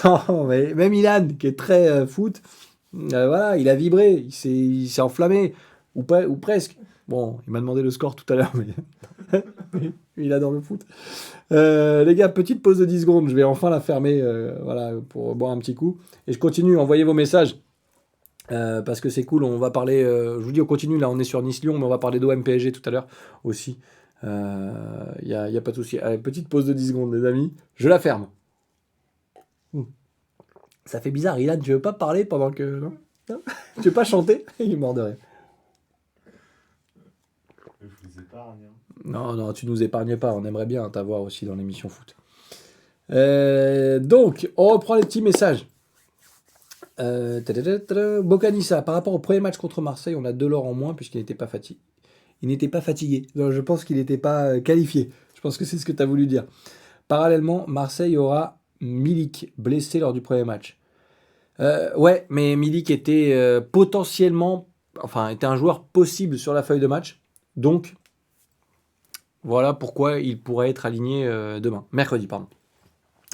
Non, mais même Ilan, qui est très foot, voilà, il a vibré, il s'est enflammé, ou presque. Bon, il m'a demandé le score tout à l'heure, mais il adore le foot. Les gars, petite pause de 10 secondes, je vais enfin la fermer voilà, pour boire un petit coup. Et je continue, envoyez vos messages. Parce que c'est cool, on va parler, je vous dis on continue, là on est sur Nice-Lyon, mais on va parler d'OM PSG tout à l'heure aussi. Y a pas de souci. Allez, petite pause de 10 secondes les amis, je la ferme. Ça fait bizarre, Ilan, tu veux pas parler pendant que... Non, non. Tu veux pas chanter? Il est mort de rire. Je vous épargne. Non, non, tu nous épargnes pas, on aimerait bien t'avoir aussi dans l'émission foot. Donc, on reprend les petits messages. Bocanissa, par rapport au premier match contre Marseille, on a Delors en moins puisqu'il n'était pas fatigué. Il n'était pas fatigué. Non, je pense qu'il n'était pas qualifié. Je pense que c'est ce que tu as voulu dire. Parallèlement, Marseille aura Milik blessé lors du premier match. Ouais, mais Milik était potentiellement, enfin, était un joueur possible sur la feuille de match. Donc, voilà pourquoi il pourrait être aligné mercredi, pardon.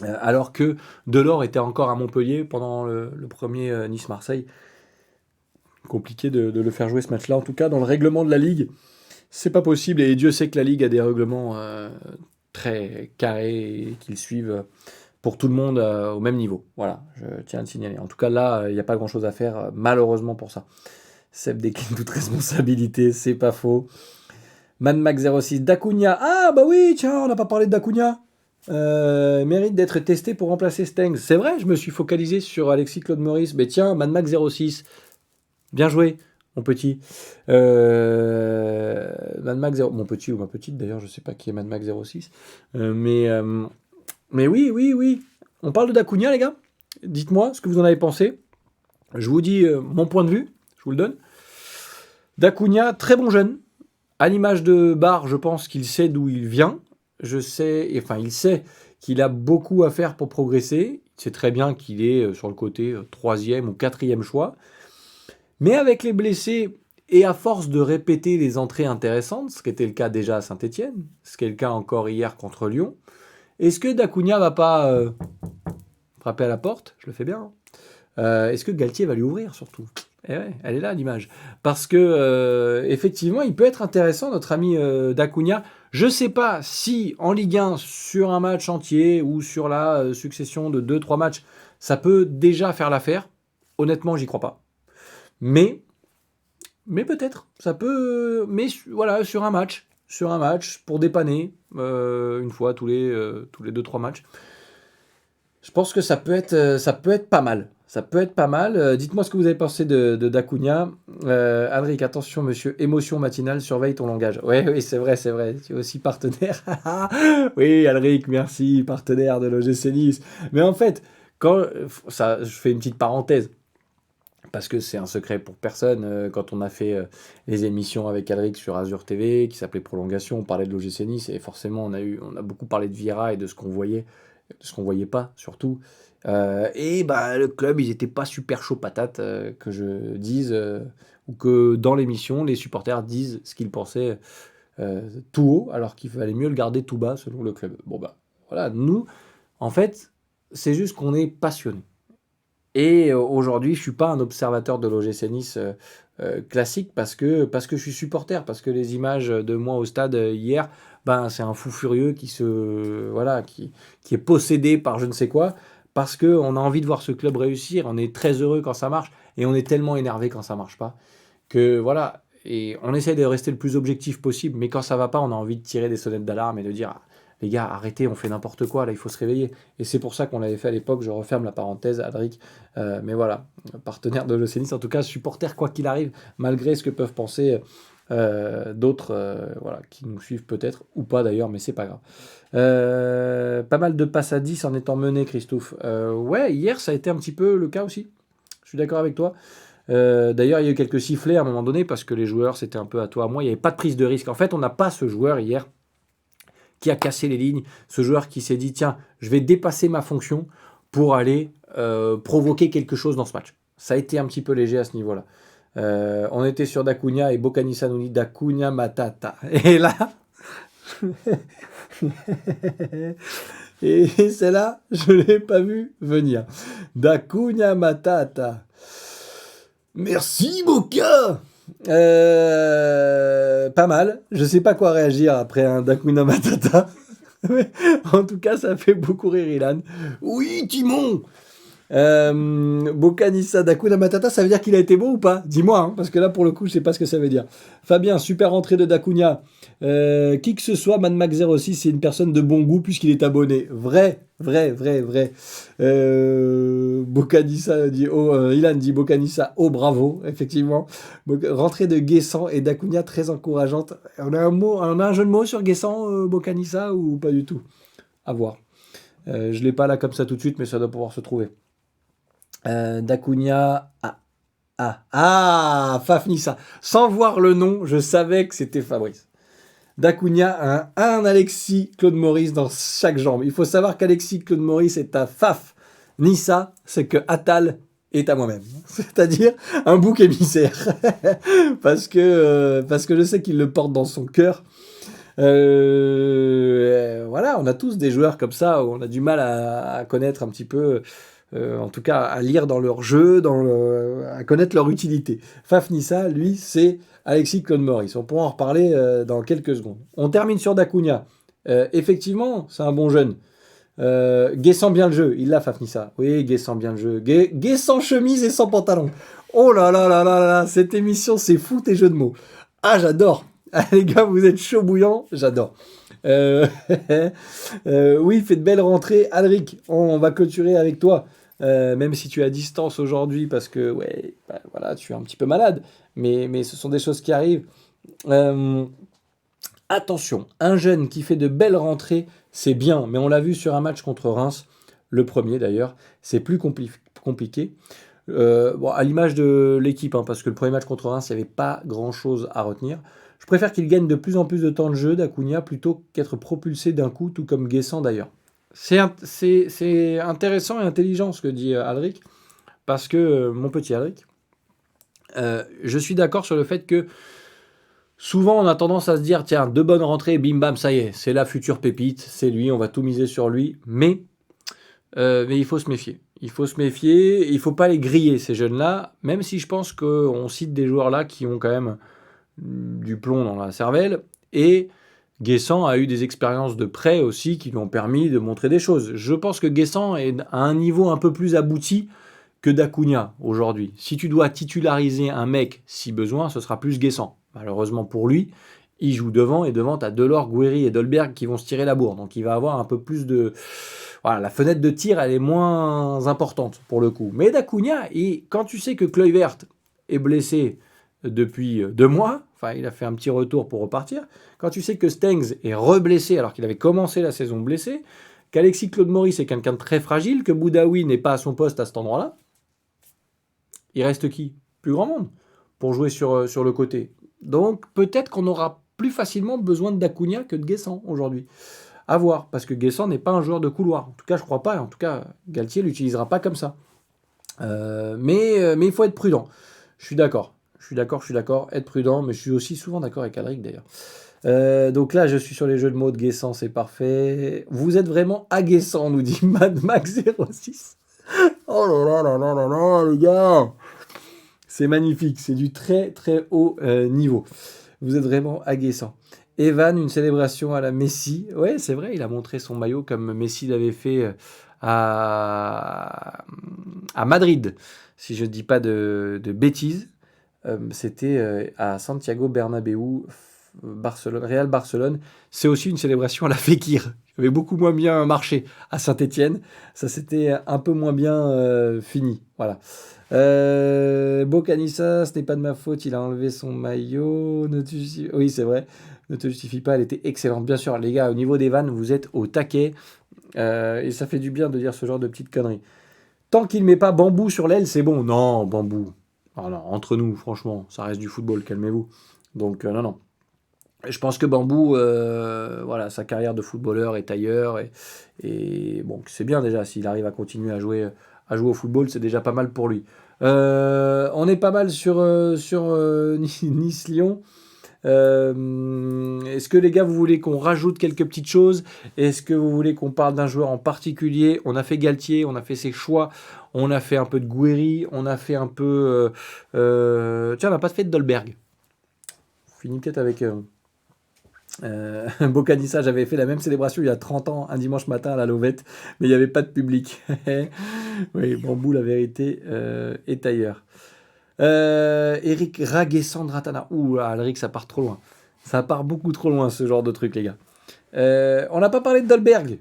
Alors que Delors était encore à Montpellier pendant le premier Nice-Marseille. Compliqué de le faire jouer ce match-là. En tout cas, dans le règlement de la Ligue, c'est pas possible. Et Dieu sait que la Ligue a des règlements très carrés et qu'ils suivent pour tout le monde au même niveau. Voilà, je tiens à le signaler. En tout cas, là, il n'y a pas grand-chose à faire, malheureusement pour ça. Seb décline toute responsabilité, c'est pas faux. MadMax06, Dacunia. Ah, bah oui, tiens, on n'a pas parlé de Dacunia. Mérite d'être testé pour remplacer Stengs. C'est vrai, je me suis focalisé sur Alexis Claude Maurice. Mais tiens, MadMax06, bien joué, mon petit. MadMax 0... Mon petit ou ma petite, d'ailleurs, je sais pas qui est MadMax06. Mais oui. On parle de Dacunia, les gars. Dites-moi ce que vous en avez pensé. Je vous dis mon point de vue. Je vous le donne. Dacunia, très bon jeune. À l'image de Barre, je pense qu'il sait d'où il vient. Il sait qu'il a beaucoup à faire pour progresser. Il sait très bien qu'il est sur le côté 3e ou 4e choix. Mais avec les blessés, et à force de répéter les entrées intéressantes, ce qui était le cas déjà à Saint-Etienne, ce qui est le cas encore hier contre Lyon, est-ce que Dacunia va pas frapper à la porte? Je le fais bien. Est-ce que Galtier va lui ouvrir surtout? Eh ouais, elle est là l'image. Parce que effectivement, il peut être intéressant, notre ami Dacunia. Je sais pas si en Ligue 1, sur un match entier ou sur la succession de 2-3 matchs, ça peut déjà faire l'affaire. Honnêtement, j'y crois pas. Mais peut-être, ça peut. Mais voilà, sur un match, pour dépanner, une fois tous les 2-3 matchs. Je pense que ça peut être pas mal. Ça peut être pas mal. Dites-moi ce que vous avez pensé de Dacunia. Alric, attention, monsieur, émotion matinale, surveille ton langage. Oui, c'est vrai. Tu es aussi partenaire. Oui, Alric, merci, partenaire de l'OGC Nice. Mais en fait, je fais une petite parenthèse. Parce que c'est un secret pour personne. Quand on a fait les émissions avec Alric sur Azure TV, qui s'appelait Prolongation, on parlait de l'OGC Nice, et forcément on a beaucoup parlé de Vieira et de ce qu'on voyait, de ce qu'on voyait pas surtout. Et bah le club, ils étaient pas super chaud patate, que je dise, ou que dans l'émission, les supporters disent ce qu'ils pensaient tout haut, alors qu'il fallait mieux le garder tout bas selon le club. Bon bah voilà, nous, en fait, c'est juste qu'on est passionnés. Et aujourd'hui, je suis pas un observateur de l'OGC Nice classique parce que je suis supporter, parce que les images de moi au stade hier, ben c'est un fou furieux qui est possédé par je ne sais quoi, parce que on a envie de voir ce club réussir, on est très heureux quand ça marche et on est tellement énervé quand ça marche pas que voilà. Et on essaie de rester le plus objectif possible, mais quand ça va pas, on a envie de tirer des sonnettes d'alarme et de dire les gars, arrêtez, on fait n'importe quoi, là, il faut se réveiller. Et c'est pour ça qu'on l'avait fait à l'époque, je referme la parenthèse, Adric. Mais voilà, partenaire de l'OGC Nice, en tout cas, supporter quoi qu'il arrive, malgré ce que peuvent penser d'autres qui nous suivent peut-être, ou pas d'ailleurs, mais c'est pas grave. Pas mal de passes à 10 en étant mené, Christophe. Ouais, hier, ça a été un petit peu le cas aussi. Je suis d'accord avec toi. D'ailleurs, il y a eu quelques sifflets à un moment donné, parce que les joueurs, c'était un peu à toi, à moi, il n'y avait pas de prise de risque. En fait, on n'a pas ce joueur hier qui a cassé les lignes, ce joueur qui s'est dit tiens, je vais dépasser ma fonction pour aller provoquer quelque chose dans ce match. Ça a été un petit peu léger à ce niveau-là. On était sur Dacunia et Bocanissa nous dit Dacunia Matata. Et là, et celle-là, je ne l'ai pas vu venir. Dacunia Matata. Merci Boca. Pas mal. Je sais pas quoi réagir après un Dacunia Matata. Mais en tout cas, ça fait beaucoup rire Ilan. Oui, Timon. Bocanissa Dakuna Matata, ça veut dire qu'il a été bon ou pas? Dis-moi, hein, parce que là, pour le coup, je sais pas ce que ça veut dire. Fabien, super entrée de Dacunia. Qui que ce soit, Mad Max 06, c'est une personne de bon goût puisqu'il est abonné. Vrai. Bocanissa dit, Ilan dit Bocanissa, bravo, effectivement. Rentrée de Guessant et Dacunia très encourageante. On a un jeu de mots sur Guessant, Bocanissa, ou pas du tout? À voir. Je l'ai pas là comme ça tout de suite, mais ça doit pouvoir se trouver. Dacunia. Fafnissa. Sans voir le nom, je savais que c'était Fabrice. Dacunia a un Alexis Claude Maurice dans chaque jambe. Il faut savoir qu'Alexis Claude Maurice est à Faf Nissa, c'est que Attal est à moi-même. C'est-à-dire un bouc émissaire. parce que je sais qu'il le porte dans son cœur. Voilà, on a tous des joueurs comme ça où on a du mal à connaître un petit peu. En tout cas, à lire dans leur jeu, à connaître leur utilité. Fafnissa, lui, c'est Alexis Claude Maurice. On pourra en reparler dans quelques secondes. On termine sur Dacunia. Effectivement, c'est un bon jeune. Guessant bien le jeu. Il l'a, Fafnissa. Oui, Guessant bien le jeu. Guessant chemise et sans pantalon. Oh là là là là là, cette émission, c'est fou tes jeux de mots. Ah, j'adore. Ah, les gars, vous êtes chaud bouillant. J'adore. Oui, fait de belles rentrées. Alric, on va clôturer avec toi. Même si tu es à distance aujourd'hui parce que voilà, tu es un petit peu malade, mais ce sont des choses qui arrivent. Attention, un jeune qui fait de belles rentrées, c'est bien, mais on l'a vu sur un match contre Reims, le premier d'ailleurs, c'est plus compliqué. À l'image de l'équipe, hein, parce que le premier match contre Reims, il n'y avait pas grand-chose à retenir. Je préfère qu'il gagne de plus en plus de temps de jeu, Dacunia, plutôt qu'être propulsé d'un coup, tout comme Guessant d'ailleurs. C'est intéressant et intelligent ce que dit Alric, parce que, mon petit Alric, je suis d'accord sur le fait que souvent on a tendance à se dire, tiens, 2 bonnes rentrées, bim bam, ça y est, c'est la future pépite, c'est lui, on va tout miser sur lui, mais il faut se méfier. Il faut se méfier, il ne faut pas les griller ces jeunes-là, même si je pense qu'on cite des joueurs là qui ont quand même du plomb dans la cervelle, et Guessant a eu des expériences de prêt aussi qui lui ont permis de montrer des choses. Je pense que Guessant est à un niveau un peu plus abouti que Dacunia aujourd'hui. Si tu dois titulariser un mec si besoin, ce sera plus Guessant. Malheureusement pour lui, il joue devant et devant t'as Delors, Guéry et Dolberg qui vont se tirer la bourre. Donc il va avoir un peu plus de... Voilà, la fenêtre de tir elle est moins importante pour le coup. Mais Dacunia, quand tu sais que Kluivert est blessé depuis 2 mois, enfin il a fait un petit retour pour repartir, quand tu sais que Stengs est reblessé alors qu'il avait commencé la saison blessé, qu'Alexis Claude Maurice est quelqu'un de très fragile, que Boudaoui n'est pas à son poste à cet endroit-là, il reste qui? Plus grand monde pour jouer sur le côté. Donc peut-être qu'on aura plus facilement besoin de Dacunia que de Guessant aujourd'hui. À voir, parce que Guessant n'est pas un joueur de couloir. En tout cas, je crois pas. En tout cas, Galtier l'utilisera pas comme ça. Mais il faut être prudent. Je suis d'accord. Être prudent, mais je suis aussi souvent d'accord avec Alric d'ailleurs. Donc là, je suis sur les jeux de mots de Guessant, c'est parfait. Vous êtes vraiment agaçant, nous dit Mad Max 06. Oh là là là là là là, les gars. C'est magnifique, c'est du très très haut niveau. Vous êtes vraiment agaçant. Evan, une célébration à la Messi. Ouais, c'est vrai, il a montré son maillot comme Messi l'avait fait à Madrid, si je ne dis pas de bêtises. C'était à Santiago Bernabéu, Real Barcelone. C'est aussi une célébration à la Fekir. Il avait beaucoup moins bien marché à Saint-Étienne. Ça, c'était un peu moins bien fini. Voilà. Bocanissa, ce n'est pas de ma faute, il a enlevé son maillot. Oui, c'est vrai. Ne te justifie pas, elle était excellente. Bien sûr, les gars, au niveau des vannes, vous êtes au taquet. Et ça fait du bien de dire ce genre de petites conneries. Tant qu'il ne met pas bambou sur l'aile, c'est bon. Non, bambou. Alors, entre nous, franchement, ça reste du football, calmez-vous. Donc, non. Je pense que Bambou, voilà, sa carrière de footballeur est ailleurs et bon, c'est bien déjà s'il arrive à continuer à jouer au football, c'est déjà pas mal pour lui. On est pas mal sur Nice-Lyon. Est-ce que les gars, vous voulez qu'on rajoute quelques petites choses? Est-ce que vous voulez qu'on parle d'un joueur en particulier? On a fait Galtier, on a fait ses choix, on a fait un peu de Gouiri, on a fait un peu... tiens, on n'a pas fait de Dolberg. On finit peut-être avec... Bocanissa, j'avais fait la même célébration il y a 30 ans, un dimanche matin à la Lovette, mais il n'y avait pas de public. Oui, Bambou, la vérité est ailleurs. Eric Raguessandratana. Ouh, Alric, ça part trop loin. Ça part beaucoup trop loin, ce genre de truc, les gars. On n'a pas parlé de Dolberg.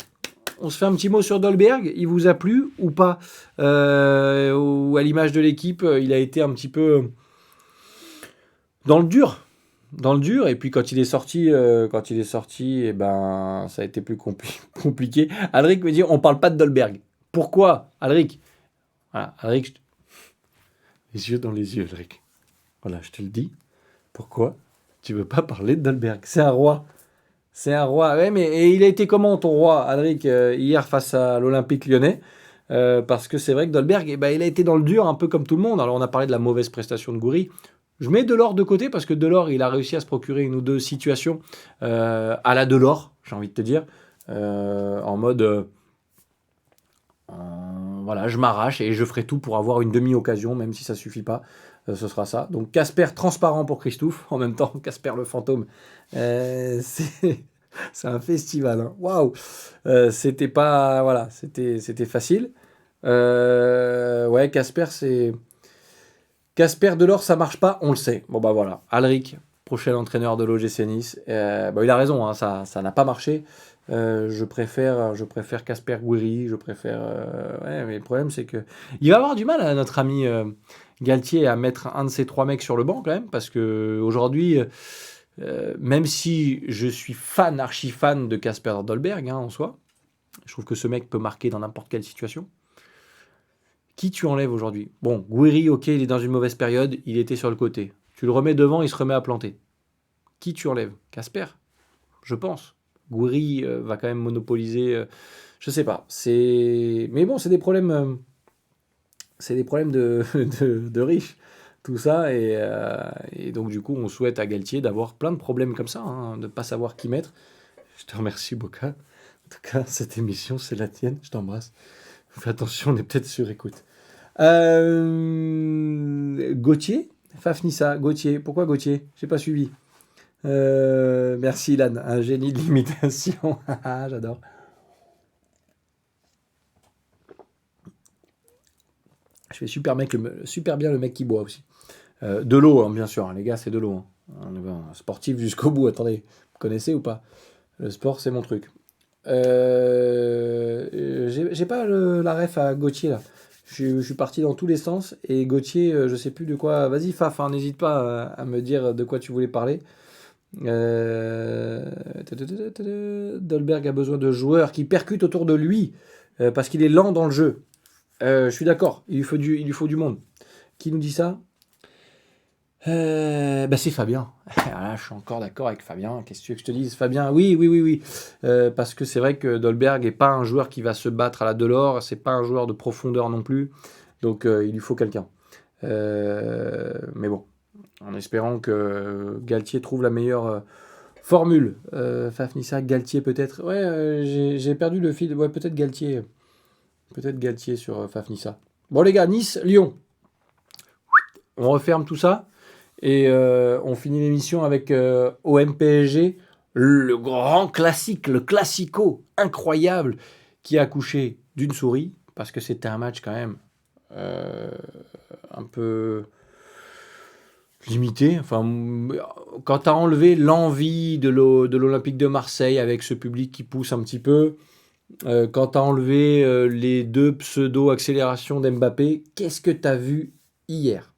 On se fait un petit mot sur Dolberg. Il vous a plu ou pas? Ou à l'image de l'équipe, il a été un petit peu dans le dur. Dans le dur, et puis quand il est sorti, eh ben, ça a été plus compliqué. Alric me dit, on parle pas de Dolberg. Pourquoi, Alric? Voilà, Alric, les yeux dans les yeux, Alric. Voilà, je te le dis. Pourquoi tu veux pas parler de Dolberg? C'est un roi. C'est un roi. Ouais, mais et il a été comment ton roi, Alric, hier face à l'Olympique Lyonnais? Parce que c'est vrai que Dolberg, eh ben, il a été dans le dur, un peu comme tout le monde. Alors on a parlé de la mauvaise prestation de Gouiri. Je mets Delors de côté parce que Delors, il a réussi à se procurer une ou deux situations à la Delors, j'ai envie de te dire, en mode voilà, je m'arrache et je ferai tout pour avoir une demi-occasion, même si ça suffit pas, ce sera ça. Donc Casper transparent pour Christophe, en même temps Casper le fantôme, c'est un festival, hein. Waouh, c'était pas voilà, c'était facile. Ouais, Casper Delors, ça marche pas, on le sait. Bon bah voilà, Alric, prochain entraîneur de l'OGC Nice. Bah, il a raison, hein, ça n'a pas marché. Je préfère Casper Gouiri, je préfère. Ouais, mais le problème c'est que il va avoir du mal à notre ami Galtier à mettre un de ces trois mecs sur le banc quand même, parce que aujourd'hui, même si je suis fan, archi fan de Casper Dolberg hein, en soi, je trouve que ce mec peut marquer dans n'importe quelle situation. Qui tu enlèves aujourd'hui? Bon, Gouiri, ok, il est dans une mauvaise période, il était sur le côté. Tu le remets devant, il se remet à planter. Qui tu enlèves? Casper, je pense. Gouiri va quand même monopoliser. Je sais pas. Mais bon, c'est des problèmes de riches, tout ça. Et donc, du coup, on souhaite à Galtier d'avoir plein de problèmes comme ça, hein, de ne pas savoir qui mettre. Je te remercie, Boca. En tout cas, cette émission, c'est la tienne. Je t'embrasse. Fais attention, on est peut-être sur écoute. Gauthier Fafnissa, Gauthier. Pourquoi Gauthier? J'ai pas suivi. Merci Ilan, un génie de l'imitation. J'adore. Je fais super bien le mec qui boit aussi. De l'eau, hein, bien sûr, hein, les gars, c'est de l'eau. Hein. On est sportif jusqu'au bout. Attendez, vous connaissez ou pas? Le sport, c'est mon truc. J'ai pas la ref à Gauthier là. Je suis parti dans tous les sens et Gauthier, je sais plus de quoi. Vas-y, Faf, hein, n'hésite pas à me dire de quoi tu voulais parler. Euh, Dolberg a besoin de joueurs qui percutent autour de lui parce qu'il est lent dans le jeu. Je suis d'accord, il lui faut du monde. Qui nous dit ça? Bah c'est Fabien. Voilà, je suis encore d'accord avec Fabien. Qu'est-ce que tu veux que je te dise, Fabien? Oui, oui, oui, oui. Parce que c'est vrai que Dolberg n'est pas un joueur qui va se battre à la Delors. C'est pas un joueur de profondeur non plus. Donc il lui faut quelqu'un. Mais bon, en espérant que Galtier trouve la meilleure formule. Fafnissa, Galtier peut-être. Ouais, j'ai perdu le fil. Ouais, peut-être Galtier. Peut-être Galtier sur Fafnissa. Bon les gars, Nice, Lyon. On referme tout ça. Et on finit l'émission avec OM PSG, le grand classique, le classico incroyable qui a accouché d'une souris, parce que c'était un match quand même un peu limité. Enfin, quand tu as enlevé l'envie de l'Olympique de Marseille avec ce public qui pousse un petit peu, quand tu as enlevé les deux pseudo-accélérations d'Mbappé, qu'est-ce que tu as vu hier?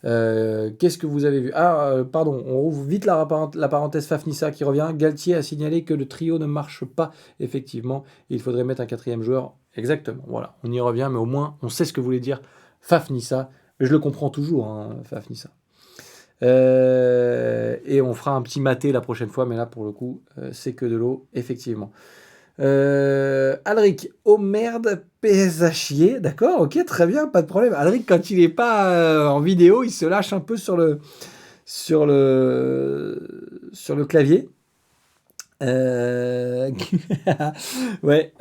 Qu'est-ce que vous avez vu? Pardon, on rouvre vite la parenthèse Fafnissa qui revient. Galtier a signalé que le trio ne marche pas, effectivement. Il faudrait mettre un quatrième joueur. Exactement, voilà, on y revient, mais au moins, on sait ce que voulait dire Fafnissa. Je le comprends toujours, hein, Fafnissa. Et on fera un petit maté la prochaine fois, mais là, pour le coup, c'est que de l'eau, effectivement. Alric, oh merde, PS à chier, d'accord, ok, très bien, pas de problème. Alric, quand il est pas en vidéo, il se lâche un peu sur le clavier. Euh, ouais.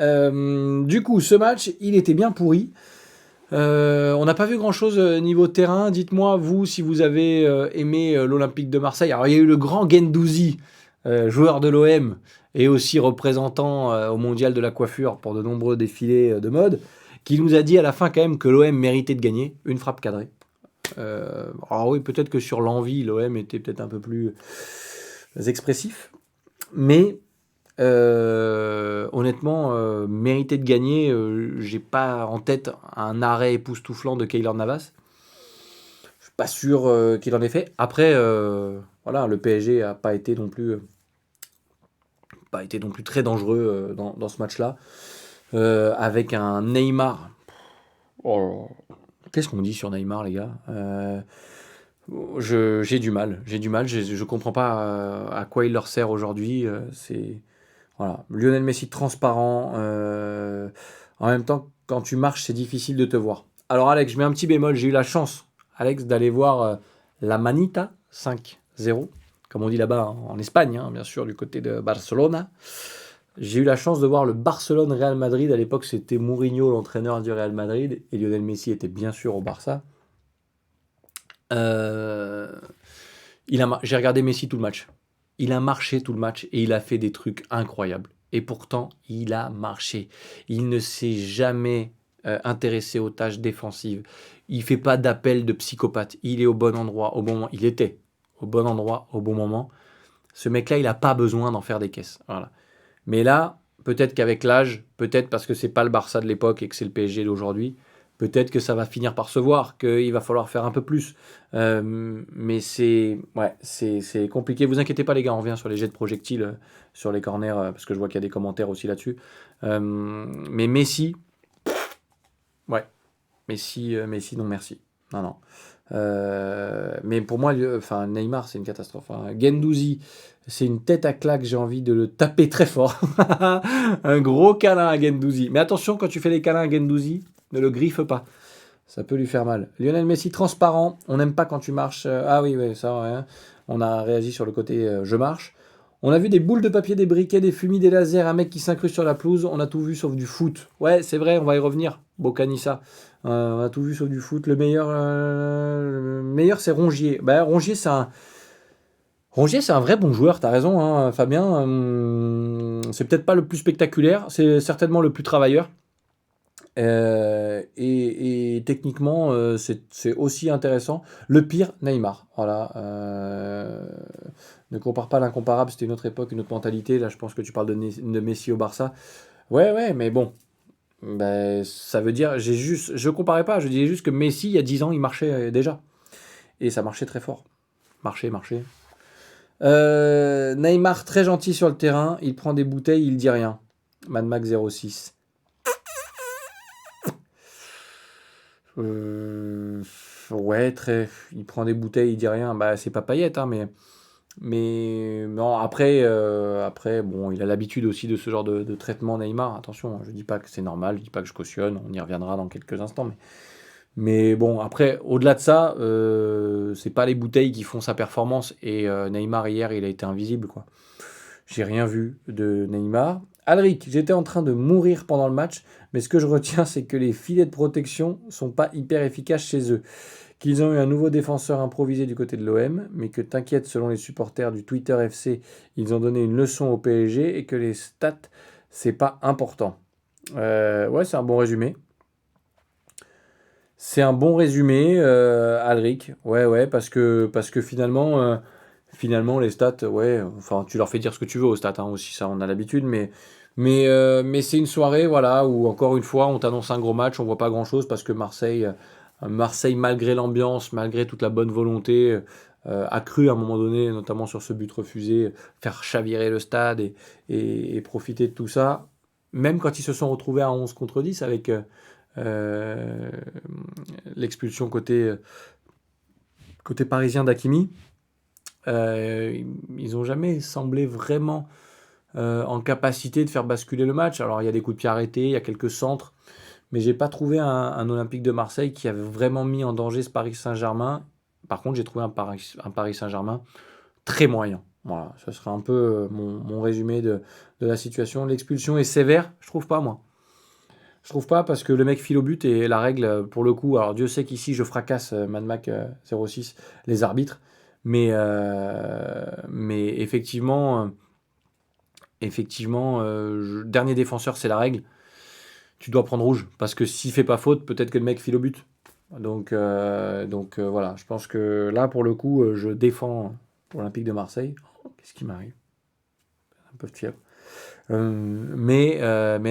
Du coup, ce match, il était bien pourri. On n'a pas vu grand-chose niveau terrain. Dites-moi, vous, si vous avez aimé l'Olympique de Marseille. Alors, il y a eu le grand Guendouzi, joueur de l'OM et aussi représentant au Mondial de la coiffure pour de nombreux défilés de mode, qui nous a dit à la fin quand même que l'OM méritait de gagner. Une frappe cadrée. Alors oui, peut-être que sur l'envie, l'OM était peut-être un peu plus expressif. Mais honnêtement, mériter de gagner, j'ai pas en tête un arrêt époustouflant de Keylor Navas. Je suis pas sûr qu'il en ait fait. Après, voilà, le PSG a pas été non plus, très dangereux dans ce match-là. Avec un Neymar. Oh, qu'est-ce qu'on dit sur Neymar, les gars? J'ai du mal. Je comprends pas à quoi il leur sert aujourd'hui. Voilà. Lionel Messi transparent. En même temps, quand tu marches, c'est difficile de te voir. Alors, Alex, je mets un petit bémol. J'ai eu la chance, Alex, d'aller voir la Manita 5-0, comme on dit là-bas en Espagne, hein, bien sûr, du côté de Barcelone. J'ai eu la chance de voir le Barcelone-Real Madrid. À l'époque, c'était Mourinho, l'entraîneur du Real Madrid, et Lionel Messi était bien sûr au Barça. Euh, j'ai regardé Messi tout le match. Il a marché tout le match et il a fait des trucs incroyables. Et pourtant, il a marché. Il ne s'est jamais intéressé aux tâches défensives. Il fait pas d'appel de psychopathe. Il est au bon endroit, au bon moment. Il était au bon endroit, au bon moment. Ce mec-là, il n'a pas besoin d'en faire des caisses. Voilà. Mais là, peut-être qu'avec l'âge, peut-être parce que c'est pas le Barça de l'époque et que c'est le PSG d'aujourd'hui, peut-être que ça va finir par se voir, qu'il va falloir faire un peu plus. Mais c'est compliqué. Vous inquiétez pas, les gars, on revient sur les jets de projectiles, sur les corners, parce que je vois qu'il y a des commentaires aussi là-dessus. Mais Messi, ouais, Messi, non merci. Non, non. Mais pour moi, enfin, Neymar, c'est une catastrophe. Hein. Guendouzi, c'est une tête à claque, j'ai envie de le taper très fort. Un gros câlin à Guendouzi. Mais attention, quand tu fais des câlins à Guendouzi, ne le griffe pas. Ça peut lui faire mal. Lionel Messi, transparent. On n'aime pas quand tu marches. Ah oui, ouais, ça, ouais. On a réagi sur le côté je marche. On a vu des boules de papier, des briquets, des fumées, des lasers, un mec qui s'incruste sur la pelouse. On a tout vu sauf du foot. Ouais, c'est vrai, on va y revenir. Bocanissa. On a tout vu sauf du foot. Le meilleur c'est Rongier. Bah, Rongier, c'est un vrai bon joueur, t'as raison, hein, Fabien. C'est peut-être pas le plus spectaculaire, c'est certainement le plus travailleur. Et techniquement, c'est aussi intéressant. Le pire, Neymar. Voilà. Ne compare pas l'incomparable, c'était une autre époque, une autre mentalité. Là, je pense que tu parles de Messi au Barça. Ouais, ouais, mais bon. Ben, ça veut dire, je comparais pas, je disais juste que Messi, il y a 10 ans, il marchait déjà. Et ça marchait très fort. Marchait. Neymar, très gentil sur le terrain. Il prend des bouteilles, il dit rien. Mad Max 06. Euh, ouais, il prend des bouteilles, il dit rien. Bah, c'est pas Payet, hein, mais non, après, bon, il a l'habitude aussi de ce genre de traitement Neymar. Attention, hein, je dis pas que c'est normal, je dis pas que je cautionne, on y reviendra dans quelques instants. Mais bon, après, au-delà de ça, c'est pas les bouteilles qui font sa performance. Et Neymar, hier, il a été invisible, quoi. J'ai rien vu de Neymar. Alric, j'étais en train de mourir pendant le match, mais ce que je retiens, c'est que les filets de protection sont pas hyper efficaces chez eux. Qu'ils ont eu un nouveau défenseur improvisé du côté de l'OM, mais que t'inquiète, selon les supporters du Twitter FC, ils ont donné une leçon au PSG et que les stats, c'est pas important. Ouais, c'est un bon résumé. C'est un bon résumé, Alric. Ouais, ouais, parce que finalement, les stats, ouais, enfin, tu leur fais dire ce que tu veux aux stats, hein, aussi, ça, on a l'habitude, mais c'est une soirée, voilà, où encore une fois, on t'annonce un gros match, on voit pas grand-chose parce que Marseille, malgré l'ambiance, malgré toute la bonne volonté, a cru à un moment donné, notamment sur ce but refusé, faire chavirer le stade et profiter de tout ça. Même quand ils se sont retrouvés à 11 contre 10 avec l'expulsion côté parisien d'Hakimi. Ils n'ont jamais semblé vraiment en capacité de faire basculer le match. Alors, il y a des coups de pied arrêtés, il y a quelques centres, mais j'ai pas trouvé un Olympique de Marseille qui avait vraiment mis en danger ce Paris Saint-Germain. Par contre, j'ai trouvé un Paris Saint-Germain très moyen. Voilà, ce sera un peu mon résumé de la situation. L'expulsion est sévère, je trouve pas, moi. Je trouve pas parce que le mec file au but et la règle, pour le coup, alors Dieu sait qu'ici je fracasse Mad Mac 06, les arbitres, mais effectivement, dernier défenseur, c'est la règle. Tu dois prendre rouge parce que s'il fait pas faute, peut-être que le mec file au but. Donc voilà, je pense que là, pour le coup, je défends l'Olympique de Marseille. Oh, qu'est-ce qui m'arrive? Un peu de fièvre. Mais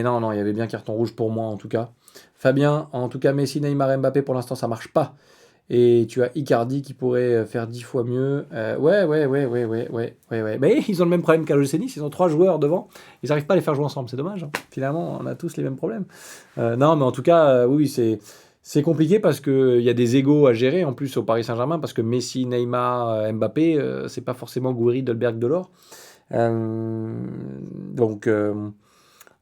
non, non, il y avait bien carton rouge pour moi en tout cas. Fabien, en tout cas, Messi, Neymar, Mbappé, pour l'instant, ça marche pas. Et tu as Icardi qui pourrait faire 10 fois mieux. Ouais. Mais ils ont le même problème qu'à l'OGC Nice, ils ont 3 joueurs devant. Ils n'arrivent pas à les faire jouer ensemble, c'est dommage, hein. Finalement, on a tous les mêmes problèmes. Non, mais en tout cas, oui, c'est compliqué parce qu'il y a des égos à gérer en plus au Paris Saint-Germain parce que Messi, Neymar, Mbappé, c'est pas forcément Gouiri, Dolberg, Delors. Euh, donc, euh,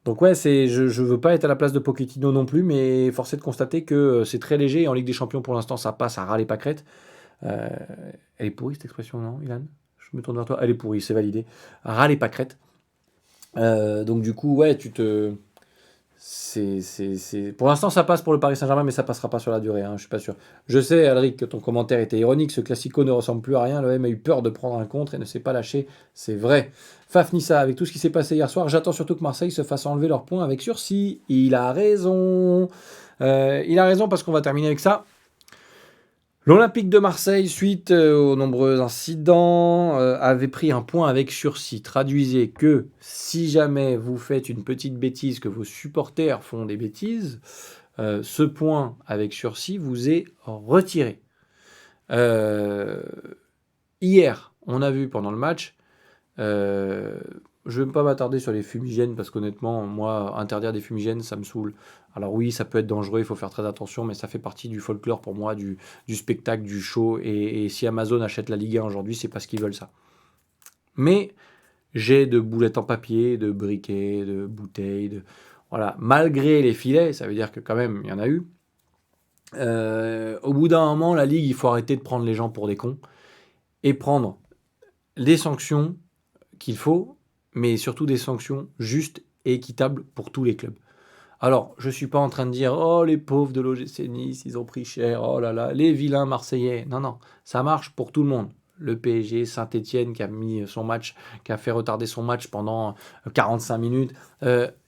donc ouais, je veux pas être à la place de Pochettino non plus, mais force est de constater que c'est très léger. Et en Ligue des Champions, pour l'instant, ça passe à ras les pâquerettes. Euh, Elle est pourrie cette expression, non, Ilan? Je me tourne vers toi. Elle est pourrie, c'est validé. Ras les pâquerettes. Donc du coup, ouais, Pour l'instant, ça passe pour le Paris Saint-Germain, mais ça passera pas sur la durée, hein, je suis pas sûr. Je sais, Alric, que ton commentaire était ironique. Ce classico ne ressemble plus à rien. L'OM a eu peur de prendre un contre et ne s'est pas lâché. C'est vrai. Fafnissa, avec tout ce qui s'est passé hier soir, j'attends surtout que Marseille se fasse enlever leurs points avec sursis. Il a raison. Il a raison parce qu'on va terminer avec ça. L'Olympique de Marseille, suite aux nombreux incidents, avait pris un point avec sursis. Traduisez que si jamais vous faites une petite bêtise, que vos supporters font des bêtises, ce point avec sursis vous est retiré. Euh, Hier, on a vu pendant le match, euh, je ne vais pas m'attarder sur les fumigènes parce qu'honnêtement, moi, interdire des fumigènes, ça me saoule. Alors oui, ça peut être dangereux, il faut faire très attention, mais ça fait partie du folklore pour moi, du spectacle, du show. Et si Amazon achète la Ligue 1 aujourd'hui, c'est parce qu'ils veulent ça. Mais j'ai de boulettes en papier, de briquets, de bouteilles, voilà. Malgré les filets, ça veut dire que quand même, il y en a eu. Au bout d'un moment, la Ligue, il faut arrêter de prendre les gens pour des cons et prendre les sanctions qu'il faut, mais surtout des sanctions justes et équitables pour tous les clubs. Alors, je ne suis pas en train de dire oh les pauvres de l'OGC Nice, ils ont pris cher, oh là là, les vilains Marseillais. Non, non, ça marche pour tout le monde. Le PSG, Saint-Etienne qui a mis son match, qui a fait retarder son match pendant 45 minutes.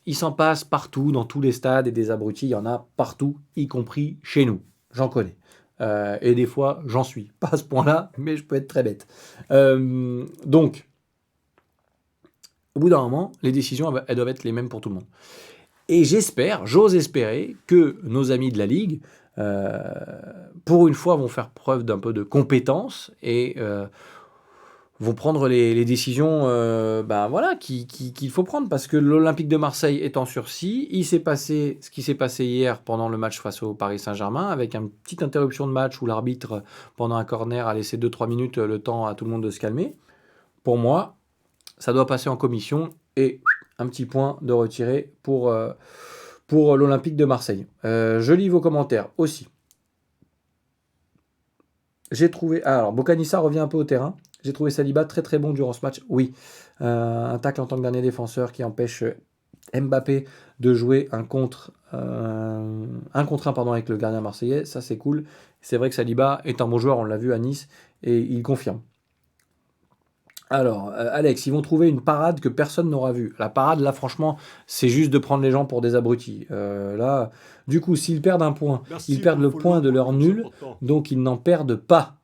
Il s'en passe partout, dans tous les stades et des abrutis, il y en a partout, y compris chez nous. J'en connais. Et des fois, j'en suis. Pas à ce point-là, mais je peux être très bête. Donc, au bout d'un moment, les décisions, elles doivent être les mêmes pour tout le monde. Et j'ose espérer que nos amis de la Ligue, pour une fois, vont faire preuve d'un peu de compétence et vont prendre les décisions voilà, qu'il faut prendre. Parce que l'Olympique de Marseille est en sursis, il s'est passé ce qui s'est passé hier pendant le match face au Paris Saint-Germain, avec une petite interruption de match où l'arbitre, pendant un corner, a laissé 2-3 minutes le temps à tout le monde de se calmer. Pour moi, ça doit passer en commission et un petit point de retiré pour l'Olympique de Marseille. Je lis vos commentaires aussi. J'ai trouvé... Ah, alors, Bocanissa revient un peu au terrain. J'ai trouvé Saliba très très bon durant ce match. Oui, un tacle en tant que dernier défenseur qui empêche Mbappé de jouer un contre un pardon, avec le gardien marseillais. Ça, c'est cool. C'est vrai que Saliba est un bon joueur, on l'a vu à Nice, et il confirme. Alors, Alex, ils vont trouver une parade que personne n'aura vue. La parade, là, franchement, c'est juste de prendre les gens pour des abrutis. Là, du coup, s'ils perdent un point, ils perdent le point de leur nul, donc ils n'en perdent pas.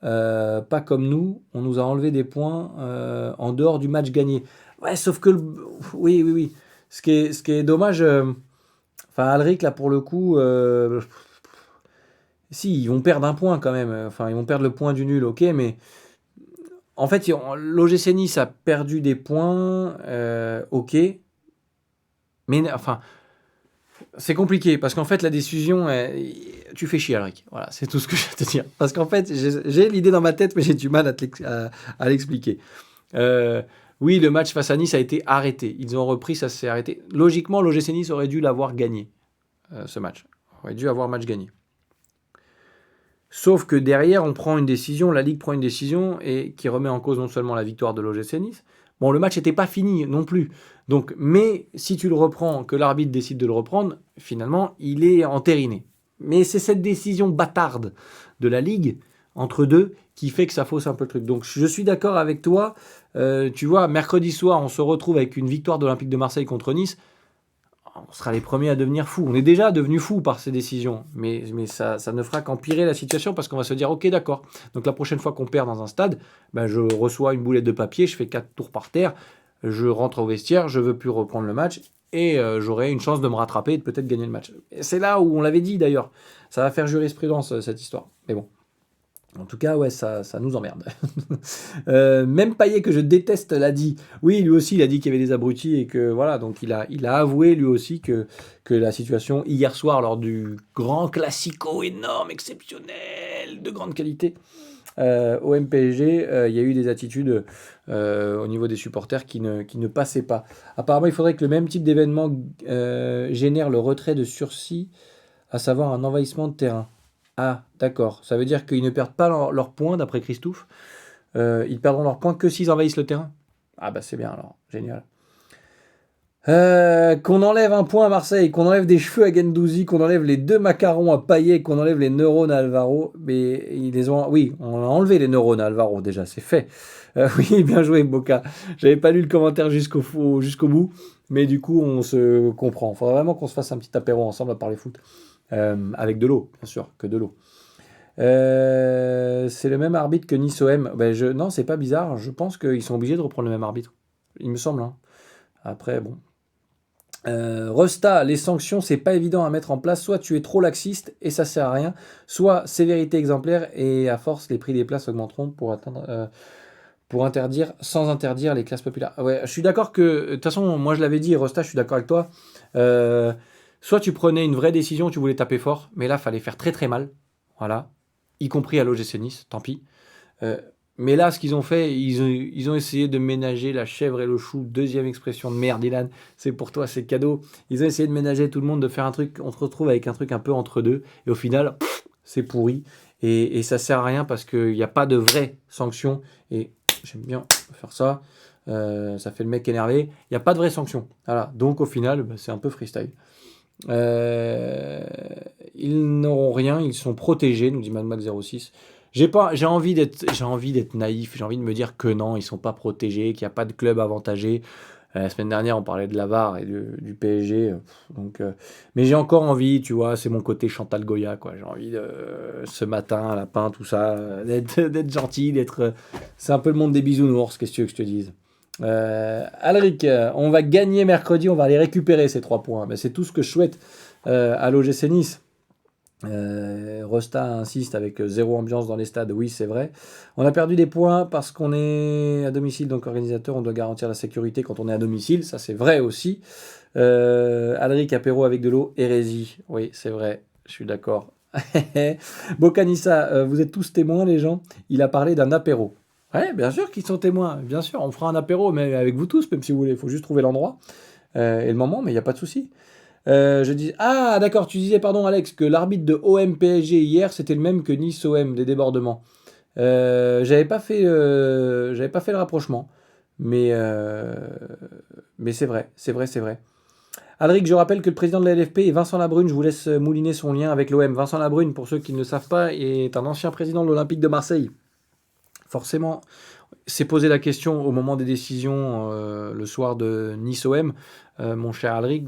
Pas comme nous, on nous a enlevé des points en dehors du match gagné. Ouais, sauf que... Oui. Ce qui est dommage... Enfin, Alric, là, pour le coup... si, ils vont perdre un point quand même. Enfin, ils vont perdre le point du nul, ok, mais... En fait, l'OGC Nice a perdu des points, ok, mais enfin, c'est compliqué parce qu'en fait, la décision, tu fais chier, Alric. Voilà, c'est tout ce que je vais te dire. Parce qu'en fait, j'ai l'idée dans ma tête, mais j'ai du mal à l'expliquer. Oui, le match face à Nice a été arrêté. Ils ont repris, ça s'est arrêté. Logiquement, l'OGC Nice aurait dû l'avoir gagné, ce match. Aurait dû avoir match gagné. Sauf que derrière, on prend une décision, la Ligue prend une décision et qui remet en cause non seulement la victoire de l'OGC Nice. Bon, le match n'était pas fini non plus. Donc, mais si tu le reprends, que l'arbitre décide de le reprendre, finalement, il est entériné. Mais c'est cette décision bâtarde de la Ligue entre deux qui fait que ça fausse un peu le truc. Donc, je suis d'accord avec toi. Tu vois, mercredi soir, on se retrouve avec une victoire de l'Olympique de Marseille contre Nice. On sera les premiers à devenir fous. On est déjà devenus fous par ces décisions, mais ça ne fera qu'empirer la situation parce qu'on va se dire ok d'accord, donc la prochaine fois qu'on perd dans un stade, ben je reçois une boulette de papier, je fais 4 tours par terre, je rentre au vestiaire, je veux plus reprendre le match et j'aurai une chance de me rattraper et de peut-être gagner le match. Et c'est là où on l'avait dit d'ailleurs, ça va faire jurisprudence cette histoire, mais bon. En tout cas, ouais, ça nous emmerde. Même Payet, que je déteste, l'a dit. Oui, lui aussi, il a dit qu'il y avait des abrutis et que voilà, donc il a avoué lui aussi que la situation hier soir, lors du grand classico énorme, exceptionnel, de grande qualité, au MPSG, il y a eu des attitudes au niveau des supporters qui ne passaient pas. Apparemment, il faudrait que le même type d'événement génère le retrait de sursis, à savoir un envahissement de terrain. Ah, d'accord. Ça veut dire qu'ils ne perdent pas leurs points, d'après Christophe. Ils perdront leurs points que s'ils envahissent le terrain. Ah bah c'est bien alors, génial. Qu'on enlève un point à Marseille, qu'on enlève des cheveux à Guendouzi, qu'on enlève les 2 macarons à Payet, qu'on enlève les neurones à Alvaro. Mais ils les ont... Oui, on a enlevé les neurones à Alvaro déjà, c'est fait. Oui, bien joué Boca. J'avais pas lu le commentaire jusqu'au bout, mais du coup on se comprend. Il faudrait vraiment qu'on se fasse un petit apéro ensemble à parler foot. Avec de l'eau, bien sûr, que de l'eau. C'est le même arbitre que Nice-OM. Non, c'est pas bizarre. Je pense qu'ils sont obligés de reprendre le même arbitre. Il me semble. Hein. Après, bon. Resta, les sanctions, c'est pas évident à mettre en place. Soit tu es trop laxiste et ça sert à rien, soit sévérité exemplaire et à force, les prix des places augmenteront pour interdire, sans interdire les classes populaires. Ouais, je suis d'accord que, de toute façon, moi je l'avais dit, Rosta, je suis d'accord avec toi. Soit tu prenais une vraie décision, tu voulais taper fort, mais là, fallait faire très très mal. Voilà. Y compris à l'OGC Nice, tant pis. Mais là, ce qu'ils ont fait, ils ont essayé de ménager la chèvre et le chou. Deuxième expression de merde, Dylan. C'est pour toi, c'est cadeau. Ils ont essayé de ménager tout le monde, de faire un truc. On se retrouve avec un truc un peu entre deux. Et au final, c'est pourri. Et ça sert à rien parce qu'il n'y a pas de vraie sanction. Et j'aime bien faire ça. Ça fait le mec énervé. Il n'y a pas de vraie sanction. Voilà. Donc au final, c'est un peu freestyle. Ils n'auront rien, ils sont protégés, nous dit MadMax06. J'ai envie d'être naïf, j'ai envie de me dire que non, ils sont pas protégés, qu'il n'y a pas de club avantagé. La semaine dernière, on parlait de la VAR et du PSG. Mais j'ai encore envie, tu vois, c'est mon côté Chantal Goya, quoi. J'ai envie ce matin, lapin, tout ça, d'être gentil, c'est un peu le monde des bisounours, qu'est-ce que tu veux que je te dise. Alric, on va gagner mercredi, on va aller récupérer ces 3 points. C'est tout ce que je souhaite à l'OGC Nice. Rosta insiste avec 0 ambiance dans les stades, oui c'est vrai. On a perdu des points parce qu'on est à domicile, donc organisateur, on doit garantir la sécurité quand on est à domicile, ça c'est vrai aussi. Alric, apéro avec de l'eau, hérésie, oui c'est vrai, je suis d'accord. Bocanissa, vous êtes tous témoins les gens, il a parlé d'un apéro. Ouais, bien sûr qu'ils sont témoins, bien sûr, on fera un apéro, mais avec vous tous, même si vous voulez, il faut juste trouver l'endroit et le moment, mais il n'y a pas de souci. Je dis Ah, d'accord, tu disais, pardon Alex, que l'arbitre de OM-PSG hier, c'était le même que Nice-OM, des débordements. J'avais pas fait le rapprochement, mais c'est vrai, c'est vrai, c'est vrai. Alric, je rappelle que le président de la LFP est Vincent Labrune, je vous laisse mouliner son lien avec l'OM. Vincent Labrune, pour ceux qui ne le savent pas, est un ancien président de l'Olympique de Marseille. Forcément, s'est posé la question au moment des décisions le soir de Nice-OM, mon cher Alric,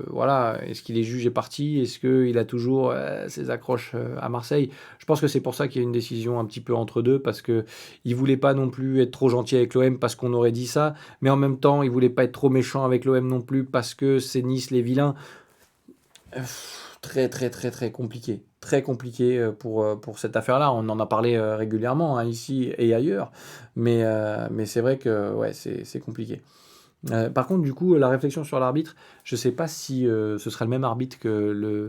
voilà, est-ce qu'il est jugé parti? Est-ce qu'il a toujours ses accroches à Marseille? Je pense que c'est pour ça qu'il y a une décision un petit peu entre deux, parce qu'il ne voulait pas non plus être trop gentil avec l'OM parce qu'on aurait dit ça, mais en même temps, il ne voulait pas être trop méchant avec l'OM non plus parce que c'est Nice les vilains. Très très très très compliqué. Très compliqué pour cette affaire-là. On en a parlé régulièrement ici et ailleurs. Mais c'est vrai que ouais, c'est compliqué. Par contre, du coup, la réflexion sur l'arbitre, je ne sais pas si ce sera le même arbitre que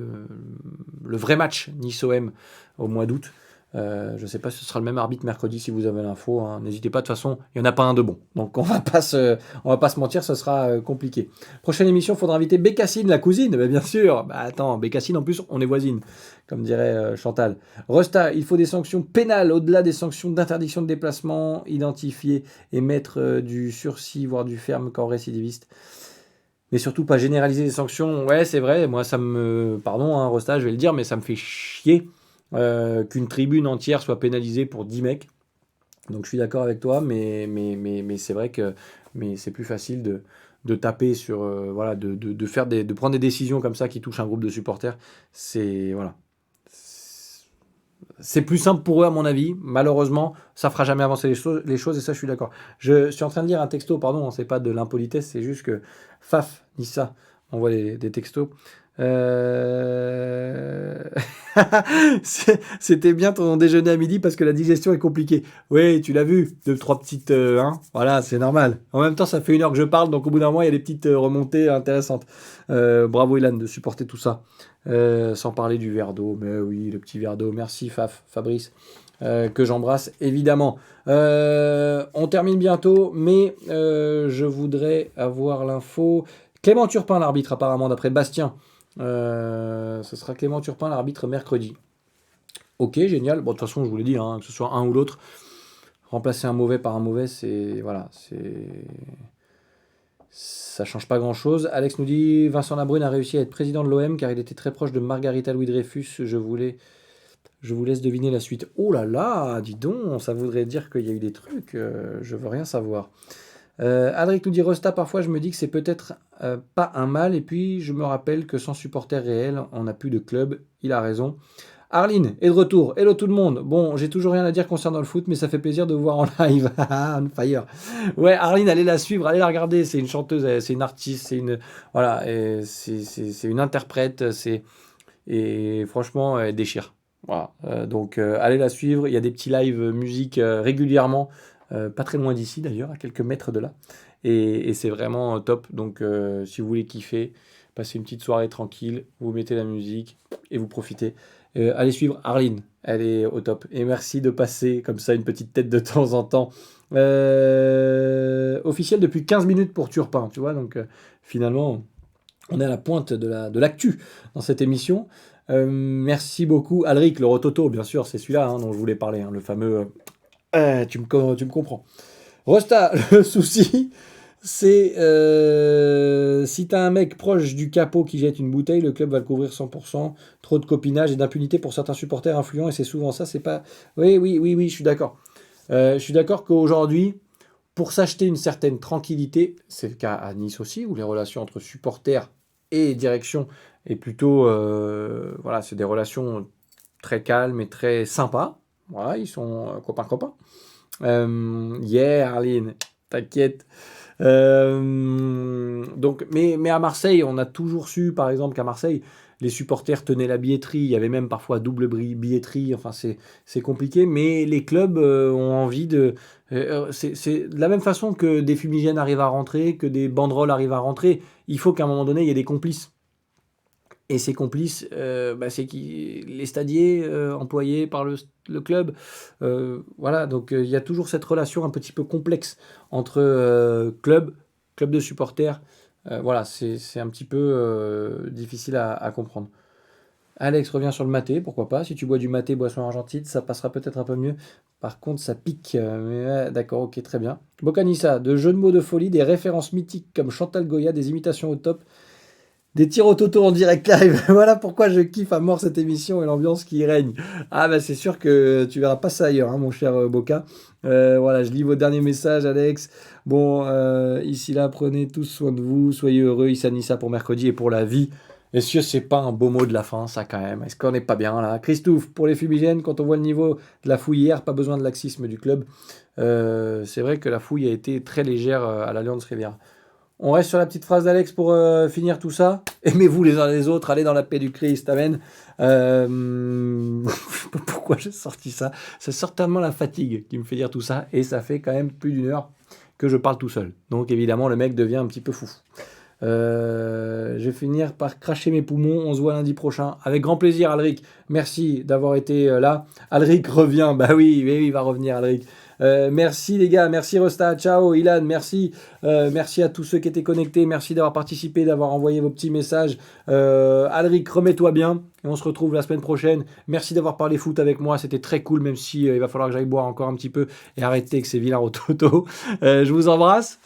le vrai match Nice-OM au mois d'août. Je ne sais pas si ce sera le même arbitre mercredi si vous avez l'info. Hein. N'hésitez pas, de toute façon, il n'y en a pas un de bon. Donc on va pas se mentir, ce sera compliqué. Prochaine émission, il faudra inviter Bécassine, la cousine. Mais bien sûr, attends, Bécassine, en plus, on est voisines, comme dirait Chantal. Rosta, il faut des sanctions pénales au-delà des sanctions d'interdiction de déplacement, identifier et mettre du sursis, voire du ferme quand récidiviste. Mais surtout pas généraliser les sanctions. Ouais, c'est vrai, moi ça me... Pardon, hein, Rosta, je vais le dire, mais ça me fait chier qu'une tribune entière soit pénalisée pour 10 mecs. Donc je suis d'accord avec toi, mais c'est vrai que c'est plus facile de taper sur... voilà, de prendre des décisions comme ça qui touchent un groupe de supporters. C'est... Voilà. C'est plus simple pour eux, à mon avis. Malheureusement, ça fera jamais avancer les choses, et ça, je suis d'accord. Je suis en train de lire un texto, pardon, c'est pas de l'impolitesse, c'est juste que Faf, Nissa, envoie des textos. C'était bien ton déjeuner à midi parce que la digestion est compliquée. Oui, tu l'as vu, 2-3 petites... hein, voilà, c'est normal. En même temps, ça fait 1 heure que je parle, donc au bout d'un mois, il y a des petites remontées intéressantes. Bravo, Ilan, de supporter tout ça. Sans parler du verre d'eau, mais oui, le petit verre d'eau. Merci Fabrice, que j'embrasse évidemment. On termine bientôt, mais je voudrais avoir l'info. Clément Turpin, l'arbitre, apparemment, d'après Bastien. Ce sera Clément Turpin, l'arbitre, mercredi. Ok, génial. Bon, de toute façon, je vous l'ai dit, hein, que ce soit un ou l'autre, remplacer un mauvais par un mauvais, c'est... Voilà, ça change pas grand-chose. Alex nous dit, Vincent Labrune a réussi à être président de l'OM car il était très proche de Margarita Louis-Dreyfus. Je vous laisse deviner la suite. Oh là là, dis donc, ça voudrait dire qu'il y a eu des trucs. Je veux rien savoir. Adric nous dit, Rosta, parfois je me dis que c'est peut-être pas un mal, et puis je me rappelle que sans supporters réels, on n'a plus de club. Il a raison. Arline est de retour. Hello tout le monde. Bon, j'ai toujours rien à dire concernant le foot, mais ça fait plaisir de vous voir en live. On fire. Ouais, Arline, allez la suivre, allez la regarder. C'est une chanteuse, c'est une artiste, c'est une... Voilà, c'est une interprète. Et franchement, elle déchire. Voilà. Donc, allez la suivre. Il y a des petits lives musique régulièrement. Pas très loin d'ici d'ailleurs, à quelques mètres de là. Et c'est vraiment top. Donc si vous voulez kiffer, passez une petite soirée tranquille, vous mettez la musique et vous profitez. Allez suivre Arline, elle est au top. Et merci de passer comme ça une petite tête de temps en temps. Officiel depuis 15 minutes pour Turpin, tu vois. Donc finalement, on est à la pointe de l'actu dans cette émission. Merci beaucoup. Alric, le rototo, bien sûr, c'est celui-là dont je voulais parler, le fameux... tu me comprends. Rosta, le souci, c'est si t'as un mec proche du capot qui jette une bouteille, le club va le couvrir 100%. Trop de copinage et d'impunité pour certains supporters influents, et c'est souvent ça, c'est pas... Oui, je suis d'accord. Je suis d'accord qu'aujourd'hui, pour s'acheter une certaine tranquillité, c'est le cas à Nice aussi, où les relations entre supporters et direction est plutôt... voilà, c'est des relations très calmes et très sympas. Voilà, ils sont copains-copains. Yeah, Arline, t'inquiète. Donc, mais à Marseille, on a toujours su, par exemple, qu'à Marseille, les supporters tenaient la billetterie. Il y avait même parfois double billetterie. Enfin, c'est compliqué. Mais les clubs ont envie de... c'est de la même façon que des fumigènes arrivent à rentrer, que des banderoles arrivent à rentrer. Il faut qu'à un moment donné, il y ait des complices. Et ces complices, c'est les stadiers employés par le club. Voilà, donc il y a toujours cette relation un petit peu complexe entre club de supporters. Voilà, c'est un petit peu difficile à comprendre. Alex revient sur le maté, pourquoi pas. Si tu bois du maté, boisson argentine, ça passera peut-être un peu mieux. Par contre, ça pique. D'accord, ok, très bien. Bocanissa, de jeux de mots de folie, des références mythiques comme Chantal Goya, des imitations au top. Des tirs au toto en direct live. Voilà pourquoi je kiffe à mort cette émission et l'ambiance qui y règne. Ah bah c'est sûr que tu verras pas ça ailleurs, mon cher Boca. Voilà, je lis vos derniers messages, Alex. Bon, ici là, prenez tous soin de vous, soyez heureux. Issa Nissa pour mercredi et pour la vie. Est-ce que c'est pas un beau mot de la fin, ça quand même? Est-ce qu'on n'est pas bien là? Christophe, pour les fumigènes, quand on voit le niveau de la fouille hier, pas besoin de laxisme du club. C'est vrai que la fouille a été très légère à l'Alliance Riviera. On reste sur la petite phrase d'Alex pour finir tout ça. Aimez-vous les uns les autres, allez dans la paix du Christ, amen. Pourquoi j'ai sorti ça? C'est certainement la fatigue qui me fait dire tout ça, et ça fait quand même plus d'1 heure que je parle tout seul. Donc évidemment, le mec devient un petit peu fou. Je vais finir par cracher mes poumons. On se voit lundi prochain. Avec grand plaisir, Alric. Merci d'avoir été là. Alric revient. Bah oui, il va revenir, Alric. Merci les gars, merci Rosta, ciao Ilan, merci, merci à tous ceux qui étaient connectés, merci d'avoir participé, d'avoir envoyé vos petits messages. Alric, remets-toi bien et on se retrouve la semaine prochaine. Merci d'avoir parlé foot avec moi, c'était très cool, même si il va falloir que j'aille boire encore un petit peu et arrêter avec ces vilains au toto. Je vous embrasse,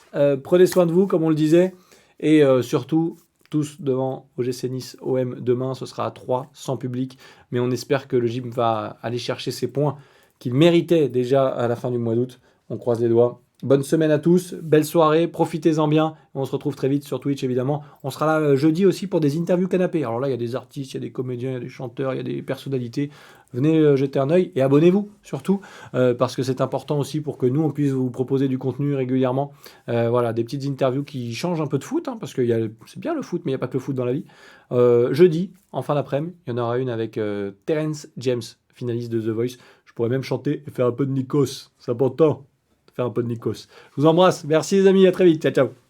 prenez soin de vous comme on le disait et surtout tous devant OGC Nice OM demain, ce sera à 3 sans public, mais on espère que le gym va aller chercher ses points qu'il méritait déjà à la fin du mois d'août. On croise les doigts. Bonne semaine à tous, belle soirée, profitez-en bien. On se retrouve très vite sur Twitch évidemment. On sera là jeudi aussi pour des interviews canapé. Alors là, il y a des artistes, il y a des comédiens, il y a des chanteurs, il y a des personnalités. Venez jeter un œil et abonnez-vous surtout parce que c'est important aussi pour que nous on puisse vous proposer du contenu régulièrement. Voilà, des petites interviews qui changent un peu de foot hein, parce que c'est bien le foot mais il n'y a pas que le foot dans la vie. Jeudi, en fin d'après-midi, il y en aura une avec Terence James, finaliste de The Voice. Je pourrais même chanter et faire un peu de Nikos. C'est important de faire un peu de Nikos. Je vous embrasse. Merci les amis. À très vite. Ciao, ciao.